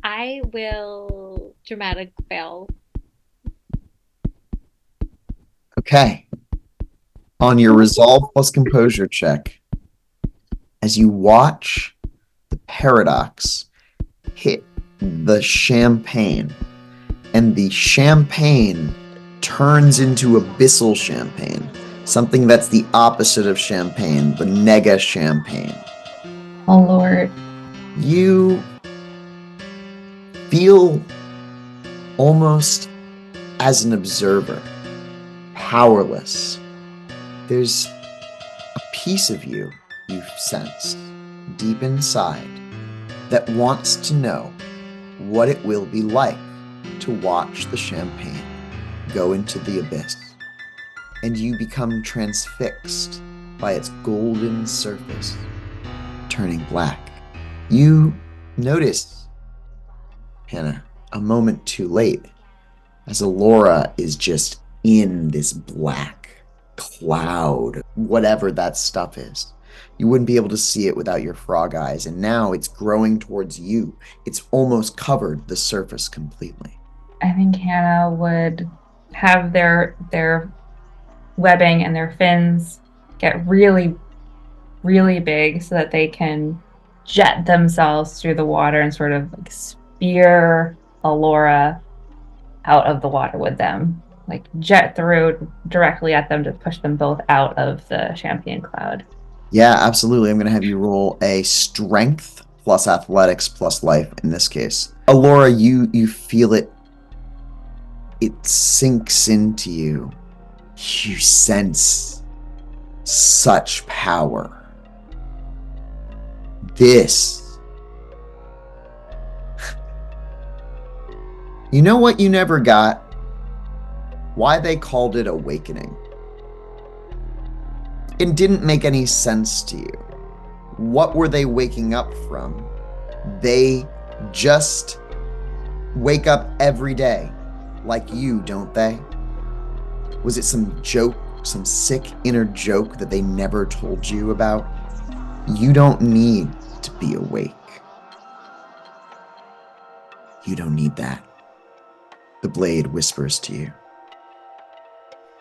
I will dramatic fail. Okay. On your resolve plus composure check, as you watch the paradox hit the champagne, and the champagne turns into abyssal champagne, something that's the opposite of champagne, the nega champagne. Oh Lord. You feel almost as an observer, powerless. There's a piece of you you've sensed deep inside that wants to know what it will be like to watch the champagne go into the abyss, and you become transfixed by its golden surface turning black. You notice, Hannah, a moment too late, as Elora is just in this black cloud, whatever that stuff is. You wouldn't be able to see it without your frog eyes, and now it's growing towards you. It's almost covered the surface completely. I think Hannah would have their webbing and their fins get really, really big so that they can jet themselves through the water and sort of like spear Elora out of the water with them. Like jet through directly at them to push them both out of the champagne cloud. Yeah, absolutely. I'm going to have you roll a strength plus athletics plus life in this case. Elora, you feel it. It sinks into you. You sense such power. This You know what you never got? Why they called it awakening. It didn't make any sense to you. What were they waking up from? They just wake up every day, like you, don't they? Was it some joke, some sick inner joke that they never told you about? You don't need to be awake. You don't need that. The blade whispers to you.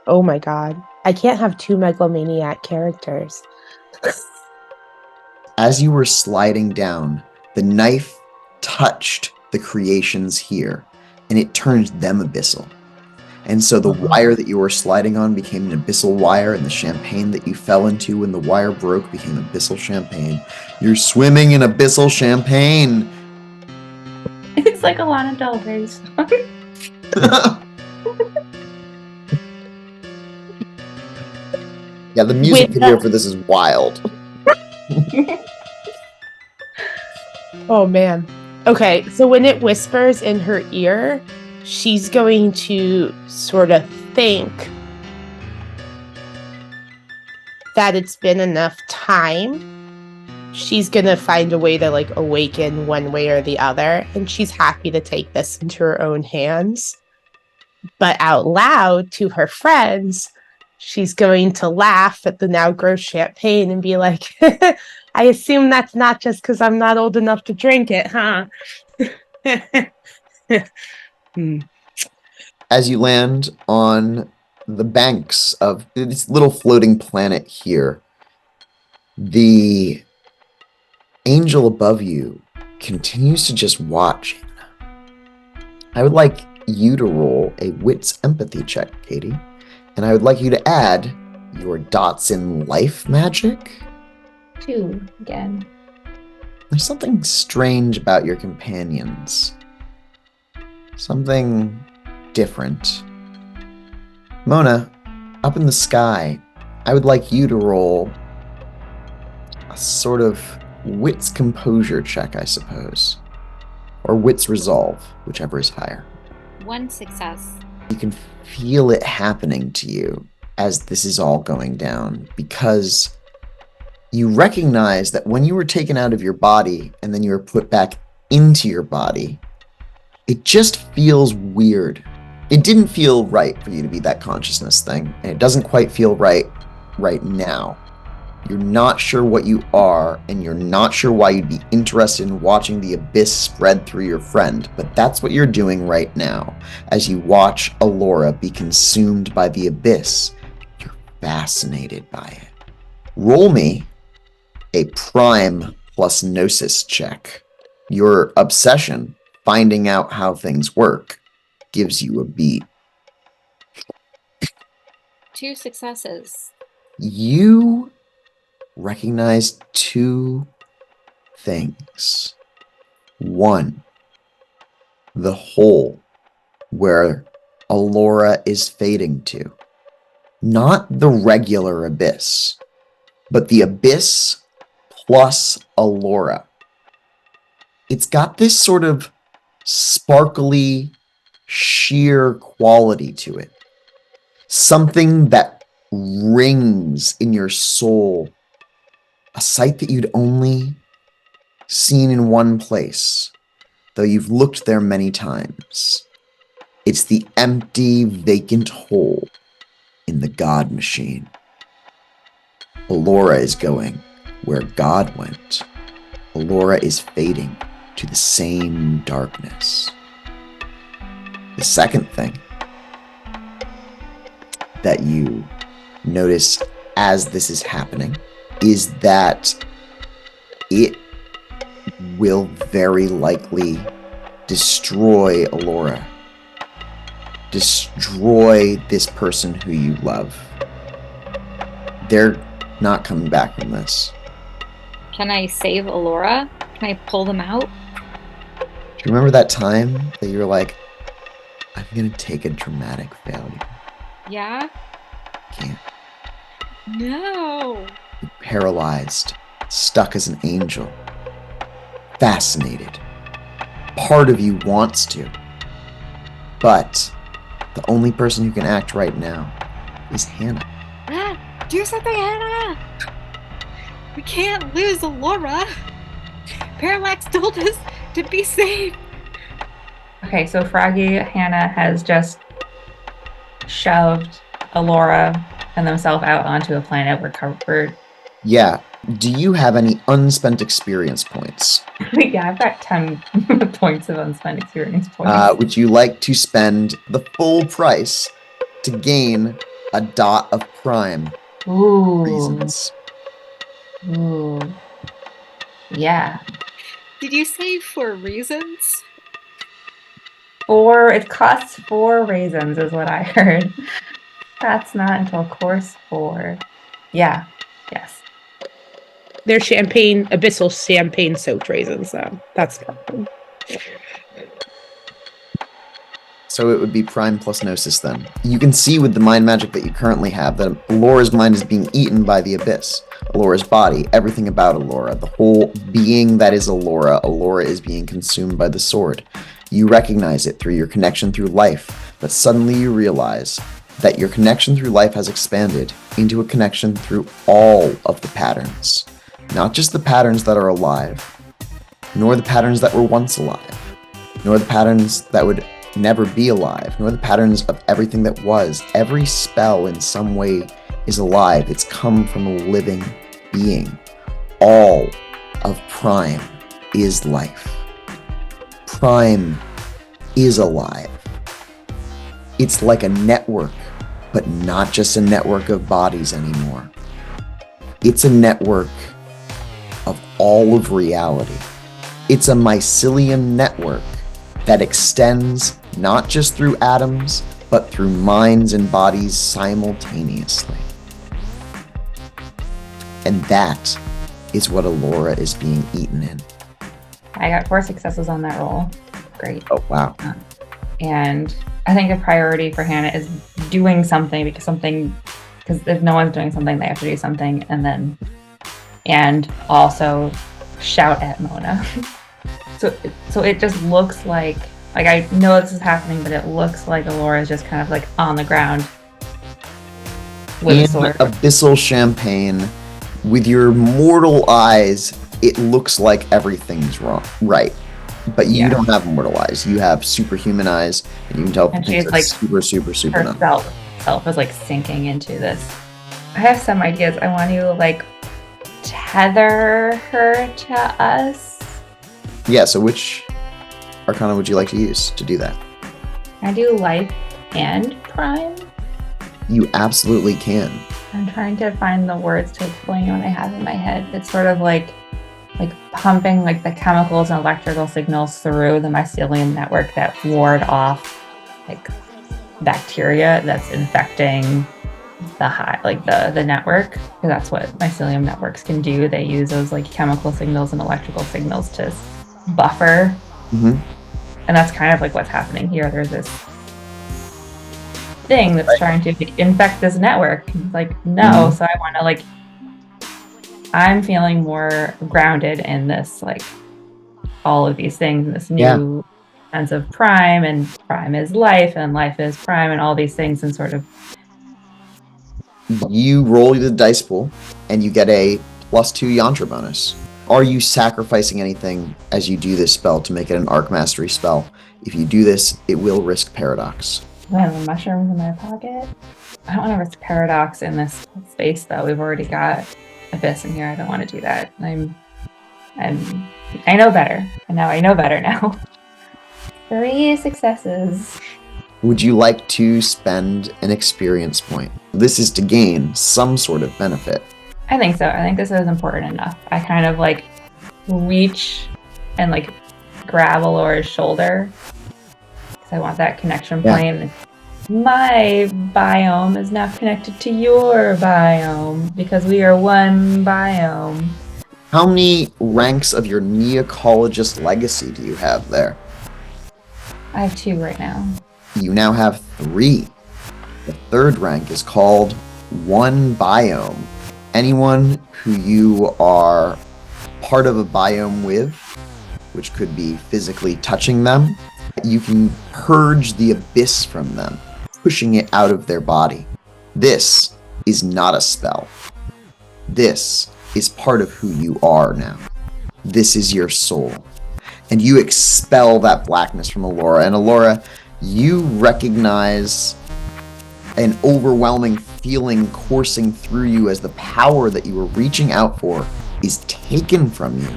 Oh my god. I can't have two megalomaniac characters. As you were sliding down, the knife touched the creations here, and it turned them abyssal. And so the wire that you were sliding on became an abyssal wire, and the champagne that you fell into when the wire broke became abyssal champagne. You're swimming in abyssal champagne! It's like a Lana Del Rey song. Yeah, the music video for this is wild. Oh man. Okay, so when it whispers in her ear, she's going to sort of think that it's been enough time. She's gonna find a way to like awaken one way or the other, and she's happy to take this into her own hands. But out loud to her friends, she's going to laugh at the now gross champagne and be like, I assume that's not just because I'm not old enough to drink it, huh? As you land on the banks of this little floating planet here, the angel above you continues to just watch. I would like you to roll a wits empathy check, Caity. And I would like you to add your dots in life magic. 2 again. There's something strange about your companions. Something different. Mona, up in the sky, I would like you to roll a sort of wits composure check, I suppose. Or wits resolve, whichever is higher. 1 success. You can feel it happening to you as this is all going down, because you recognize that when you were taken out of your body and then you were put back into your body, it just feels weird. It didn't feel right for you to be that consciousness thing, and it doesn't quite feel right now. You're not sure what you are, and you're not sure why you'd be interested in watching the abyss spread through your friend, but that's what you're doing right now. As you watch Elora be consumed by the abyss, you're fascinated by it. Roll me a prime plus gnosis check. Your obsession, finding out how things work, gives you a beat. 2 successes. You recognize 2 things. 1, the hole where Elora is fading to. Not the regular abyss, but the abyss plus Elora. It's got this sort of sparkly, sheer quality to it. Something that rings in your soul. A sight that you'd only seen in one place, though you've looked there many times. It's the empty, vacant hole in the God machine. Elora is going where God went. Elora is fading to the same darkness. The second thing that you notice as this is happening is that it will very likely destroy Elora. Destroy this person who you love. They're not coming back from this. Can I save Elora? Can I pull them out? Do you remember that time that you were like, I'm gonna take a dramatic failure? Yeah? Can't. No. You're paralyzed, stuck as an angel. Fascinated. Part of you wants to. But the only person who can act right now is Hannah. Do something, Hannah! We can't lose Elora. Parallax told us to be safe. Okay, so Froggy Hannah has just shoved Elora and themselves out onto a planet where covered. Yeah. Do you have any unspent experience points? Yeah, I've got 10 points of unspent experience points. Would you like to spend the full price to gain a dot of prime reasons? Ooh. Yeah. Did you say for reasons? It costs 4 raisins is what I heard. That's not until course 4. Yeah. Yes. They're abyssal champagne soaked raisins, so that's fine. So it would be prime plus gnosis then. You can see with the mind magic that you currently have that Elora's mind is being eaten by the abyss. Elora's body, everything about Elora, the whole being that is Elora. Elora is being consumed by the sword. You recognize it through your connection through life, but suddenly you realize that your connection through life has expanded into a connection through all of the patterns. Not just the patterns that are alive, nor the patterns that were once alive, nor the patterns that would never be alive, nor the patterns of everything that was. Every spell in some way is alive. It's come from a living being. All of Prime is life. Prime is alive. It's like a network, but not just a network of bodies anymore. It's a network of all of reality. It's a mycelium network that extends not just through atoms, but through minds and bodies simultaneously. And that is what Elora is being eaten in. I got 4 successes on that roll. Great. Oh, wow. And I think the priority for Hannah is doing something because if no one's doing something, they have to do something, and also shout at Mona. So it just looks like I know this is happening, but it looks like Elora is just kind of like on the ground with a sword. Abyssal champagne, with your mortal eyes, it looks like everything's wrong, right? But you don't have mortal eyes. You have superhuman eyes, and you can tell things are super her self is like sinking into this. I have some ideas. I want to like tether her to us. Yeah. So which arcana would you like to use to do that? Can I do life and prime? You absolutely can. I'm trying to find the words to explain what I have in my head. It's sort of like pumping like the chemicals and electrical signals through the mycelium network that ward off like bacteria that's infecting the network, because that's what mycelium networks can do. They use those like chemical signals and electrical signals to buffer. Mm-hmm. And that's kind of like what's happening here. There's this thing that's trying to infect this network. It's like, no. So I want to I'm feeling more grounded in this, like all of these things, this new sense of prime, and prime is life, and life is prime, and all these things, and sort of. You roll the dice pool, and you get a +2 yantra bonus. Are you sacrificing anything as you do this spell to make it an arc mastery spell? If you do this, it will risk paradox. I have mushrooms in my pocket. I don't want to risk paradox in this space, though. We've already got abyss in here. I don't want to do that. I know better. And now I know better now. 3 successes. Would you like to spend an experience point? This is to gain some sort of benefit. I think so. I think this is important enough. I kind of reach and grab Elora's shoulder because I want that connection point. Yeah. My biome is now connected to your biome because we are one biome. How many ranks of your neocologist legacy do you have there? I have 2 right now. You now have 3. The 3rd rank is called One Biome. Anyone who you are part of a biome with, which could be physically touching them, You can purge the abyss from them, pushing it out of their body. This is not a spell. This is part of who you are now. This is your soul. And you expel that blackness from Elora. And Elora, you recognize an overwhelming feeling coursing through you as the power that you were reaching out for is taken from you.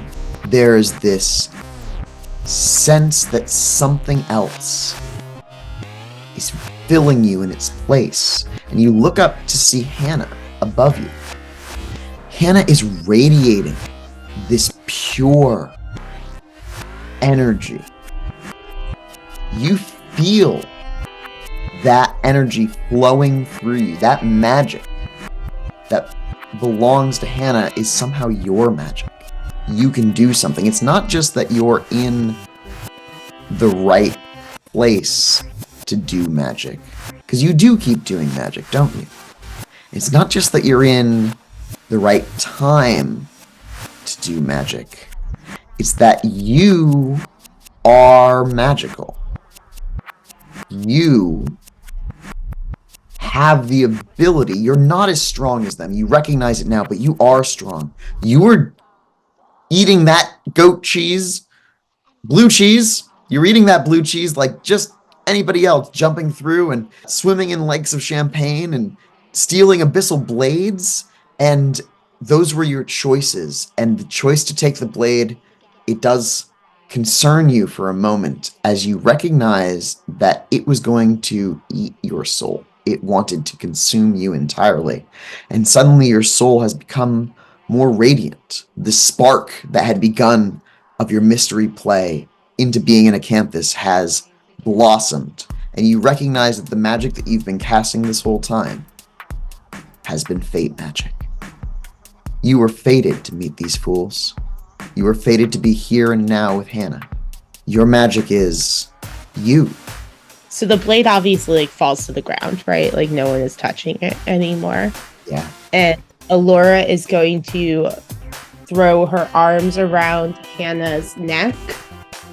There's this sense that something else is filling you in its place. And you look up to see Hannah above you. Hannah is radiating this pure energy. You feel that energy flowing through you. That magic that belongs to Hannah is somehow your magic. You can do something. It's not just that you're in the right place to do magic, because you do keep doing magic, don't you? It's not just that you're in the right time to do magic. It's that you are magical. You have the ability. You're not as strong as them. You recognize it now, but you are strong. You were eating that goat cheese, blue cheese. You're eating that blue cheese like just anybody else, jumping through and swimming in lakes of champagne and stealing abyssal blades. And those were your choices. And the choice to take the blade, it does concern you for a moment as you recognize that it was going to eat your soul. It wanted to consume you entirely. And suddenly your soul has become more radiant. The spark that had begun of your mystery play into being an acanthus has blossomed. And you recognize that the magic that you've been casting this whole time has been fate magic. You were fated to meet these fools. You were fated to be here and now with Hannah. Your magic is you. So the blade obviously falls to the ground, right? Like no one is touching it anymore. Yeah. And Elora is going to throw her arms around Hannah's neck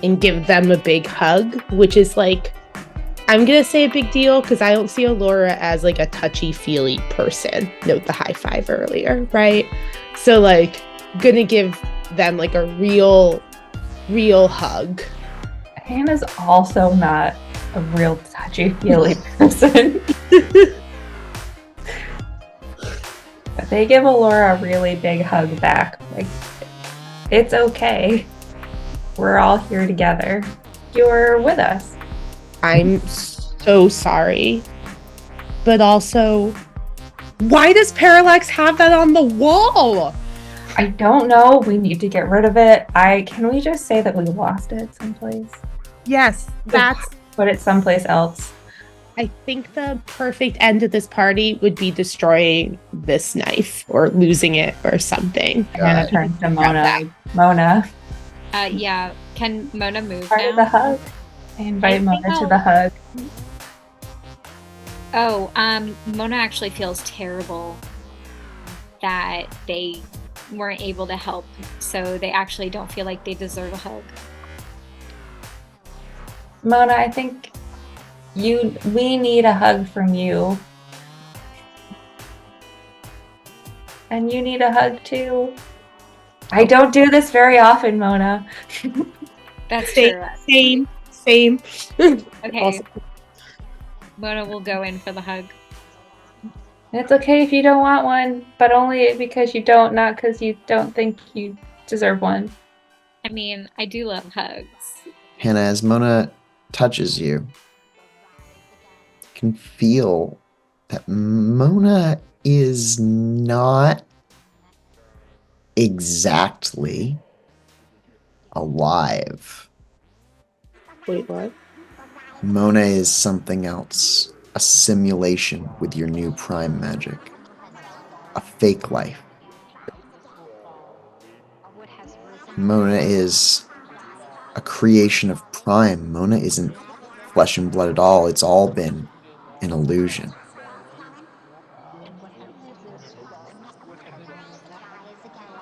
and give them a big hug, which is like, I'm going to say a big deal because I don't see Elora as like a touchy-feely person. Note the high five earlier, right? So like, gonna give them like a real hug. Hannah's also not a real touchy-feely person. But they give Elora a really big hug back. Like, it's okay. We're all here together. You're with us. I'm so sorry. But also, why does Parallax have that on the wall? I don't know. We need to get rid of it. Can we just say that we lost it someplace? Yes, that's... Put it someplace else. I think the perfect end of this party would be destroying this knife or losing it or something. Hannah turns to Mona. Mona. Yeah. Can Mona move Part now? of the hug. I invite Mona to the hug. Oh, Mona actually feels terrible that they weren't able to help, so they actually don't feel like they deserve a hug. Mona, I think we need a hug from you. And you need a hug too. I don't do this very often, Mona. That's true. Same. Okay. Also. Mona will go in for the hug. It's okay if you don't want one, but only because you don't, not because you don't think you deserve one. I mean, I do love hugs. Hannah, as Mona touches you, you can feel that Mona is not exactly alive. Wait, what? Mona is something else. A simulation with your new prime magic. A fake life. Mona is a creation of prime. Mona isn't flesh and blood at all. It's all been an illusion.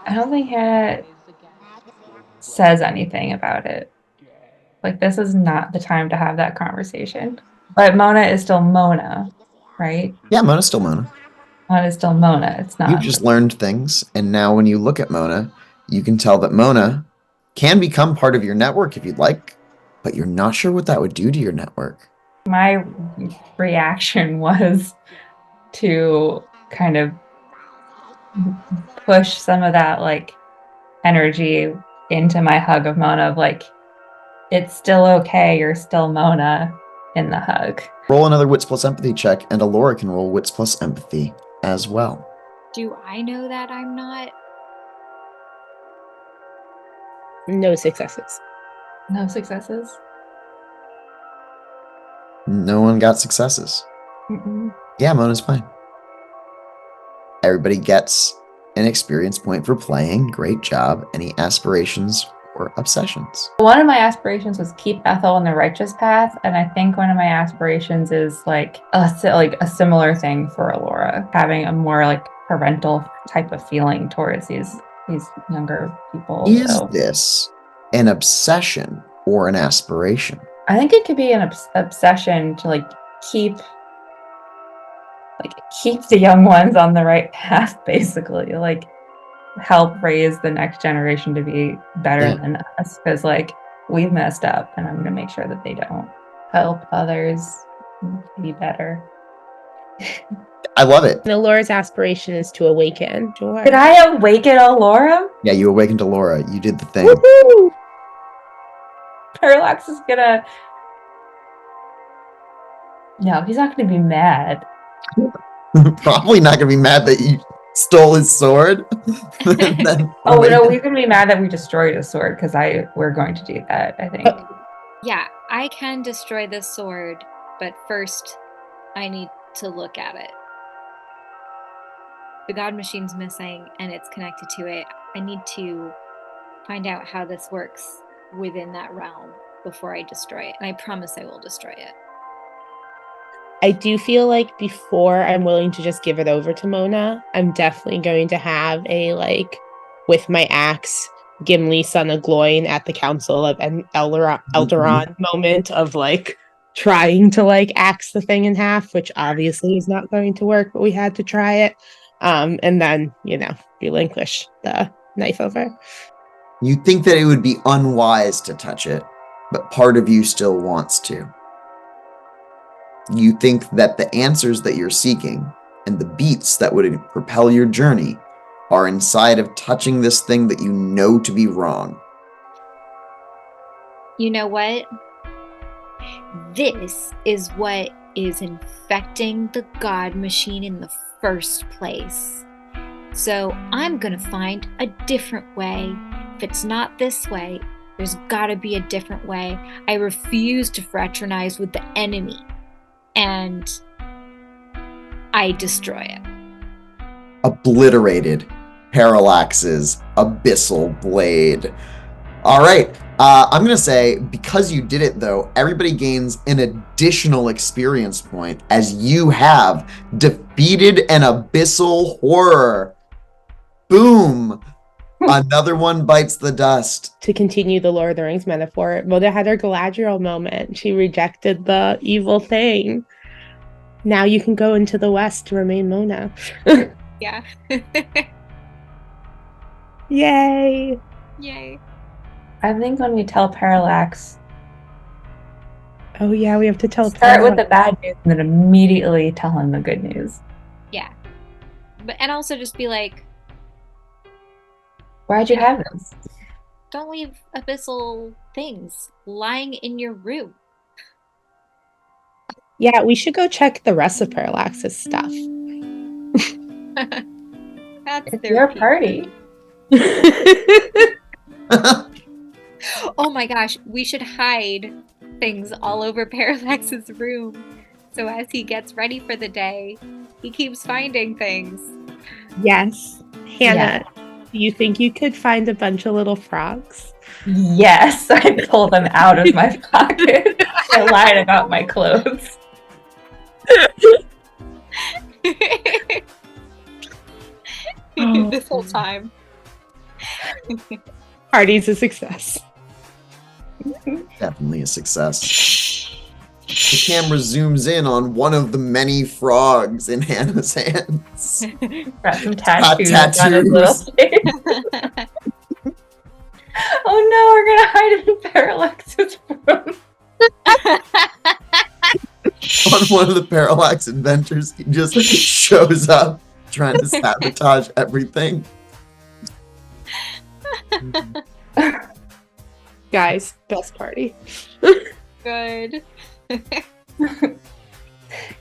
I don't think Hannah says anything about it. Like, this is not the time to have that conversation. But Mona is still Mona, right? Yeah, Mona's still Mona. Mona is still Mona. It's not. You've just learned things, and now when you look at Mona, you can tell that Mona can become part of your network if you'd like, but you're not sure what that would do to your network. My reaction was to kind of push some of that like energy into my hug of Mona of like, it's still okay, you're still Mona in the hug. Roll another Wits plus Empathy check, and Elora can roll Wits plus Empathy as well. Do I know that I'm not? No successes. No successes? No one got successes. Mm-mm. Yeah, Mona's fine. Everybody gets an experience point for playing. Great job. Any aspirations or obsessions? One of my aspirations was keep Ethel on the righteous path, and I think one of my aspirations is like a similar thing for Elora, having a more like parental type of feeling towards these younger people. Is this an obsession or an aspiration? I think it could be an obsession to like keep the young ones on the right path, basically. Like help raise the next generation to be better than us, because like we've messed up, and I'm gonna make sure that they don't. Help others be better. I love it. Elora's aspiration is to awaken. Sure. Did I awaken Elora? Yeah, you awakened Elora. You did the thing. Woohoo! Parallax is gonna... No, he's not gonna be mad. Probably not gonna be mad that you stole his sword. Oh no, he's gonna be mad that we destroyed his sword, because we're going to do that, I think. Yeah, I can destroy this sword, but first I need to look at it. The god machine's missing and it's connected to it. I need to find out how this works within that realm before I destroy it. And I promise I will destroy it. I do feel like before I'm willing to just give it over to Mona, I'm definitely going to have a, like, with my axe, Gimli, son of Gloin at the Council of Elderon moment of, like, trying to, like, axe the thing in half, which obviously is not going to work, but we had to try it. And then, relinquish the knife over. You think that it would be unwise to touch it, but part of you still wants to. You think that the answers that you're seeking and the beats that would propel your journey are inside of touching this thing that you know to be wrong. You know what? This is what is infecting the god machine in the first place. So I'm gonna find a different way. If it's not this way, there's gotta be a different way. I refuse to fraternize with the enemy. And I destroy it. Obliterated Parallax's abyssal blade. All right. I'm going to say, because you did it, though, everybody gains an additional experience point as you have defeated an abyssal horror. Boom. Another one bites the dust. To continue the Lord of the Rings metaphor, Mona had her Galadriel moment. She rejected the evil thing. Now you can go into the West to remain Mona. Yeah. Yay. Yay. I think when we tell Parallax... Oh yeah, we have to tell Start with the bad news and then immediately tell him the good news. Yeah. And also just be like, why'd you have this? don't leave abyssal things lying in your room. Yeah, we should go check the rest of Parallax's stuff. That's It's your party. Oh my gosh, we should hide things all over Parallax's room. So as he gets ready for the day, he keeps finding things. Yes. Hannah, do you think you could find a bunch of little frogs? Yes, I pull them out of my pocket. I lied about my clothes. This whole time. Party's a success. Definitely a success. The camera zooms in on one of the many frogs in Hannah's hands. Got some tattoos on his tattoos. little face. Oh no, we're gonna hide in Parallax's room. On one of the Parallax inventors, he just shows up trying to sabotage everything. Guys, best party. Good.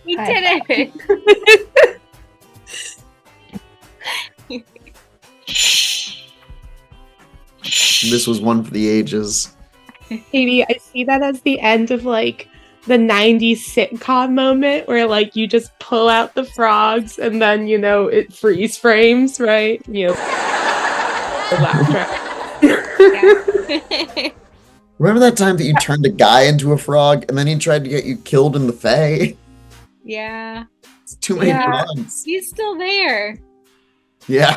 We High did it. This was one for the ages. Caity, I see that as the end of like the 90s sitcom moment where like you just pull out the frogs and then it freeze frames, right? The laugh track. Remember that time that you turned a guy into a frog and then he tried to get you killed in the Fae? Yeah. It's too many frogs. He's still there. Yeah.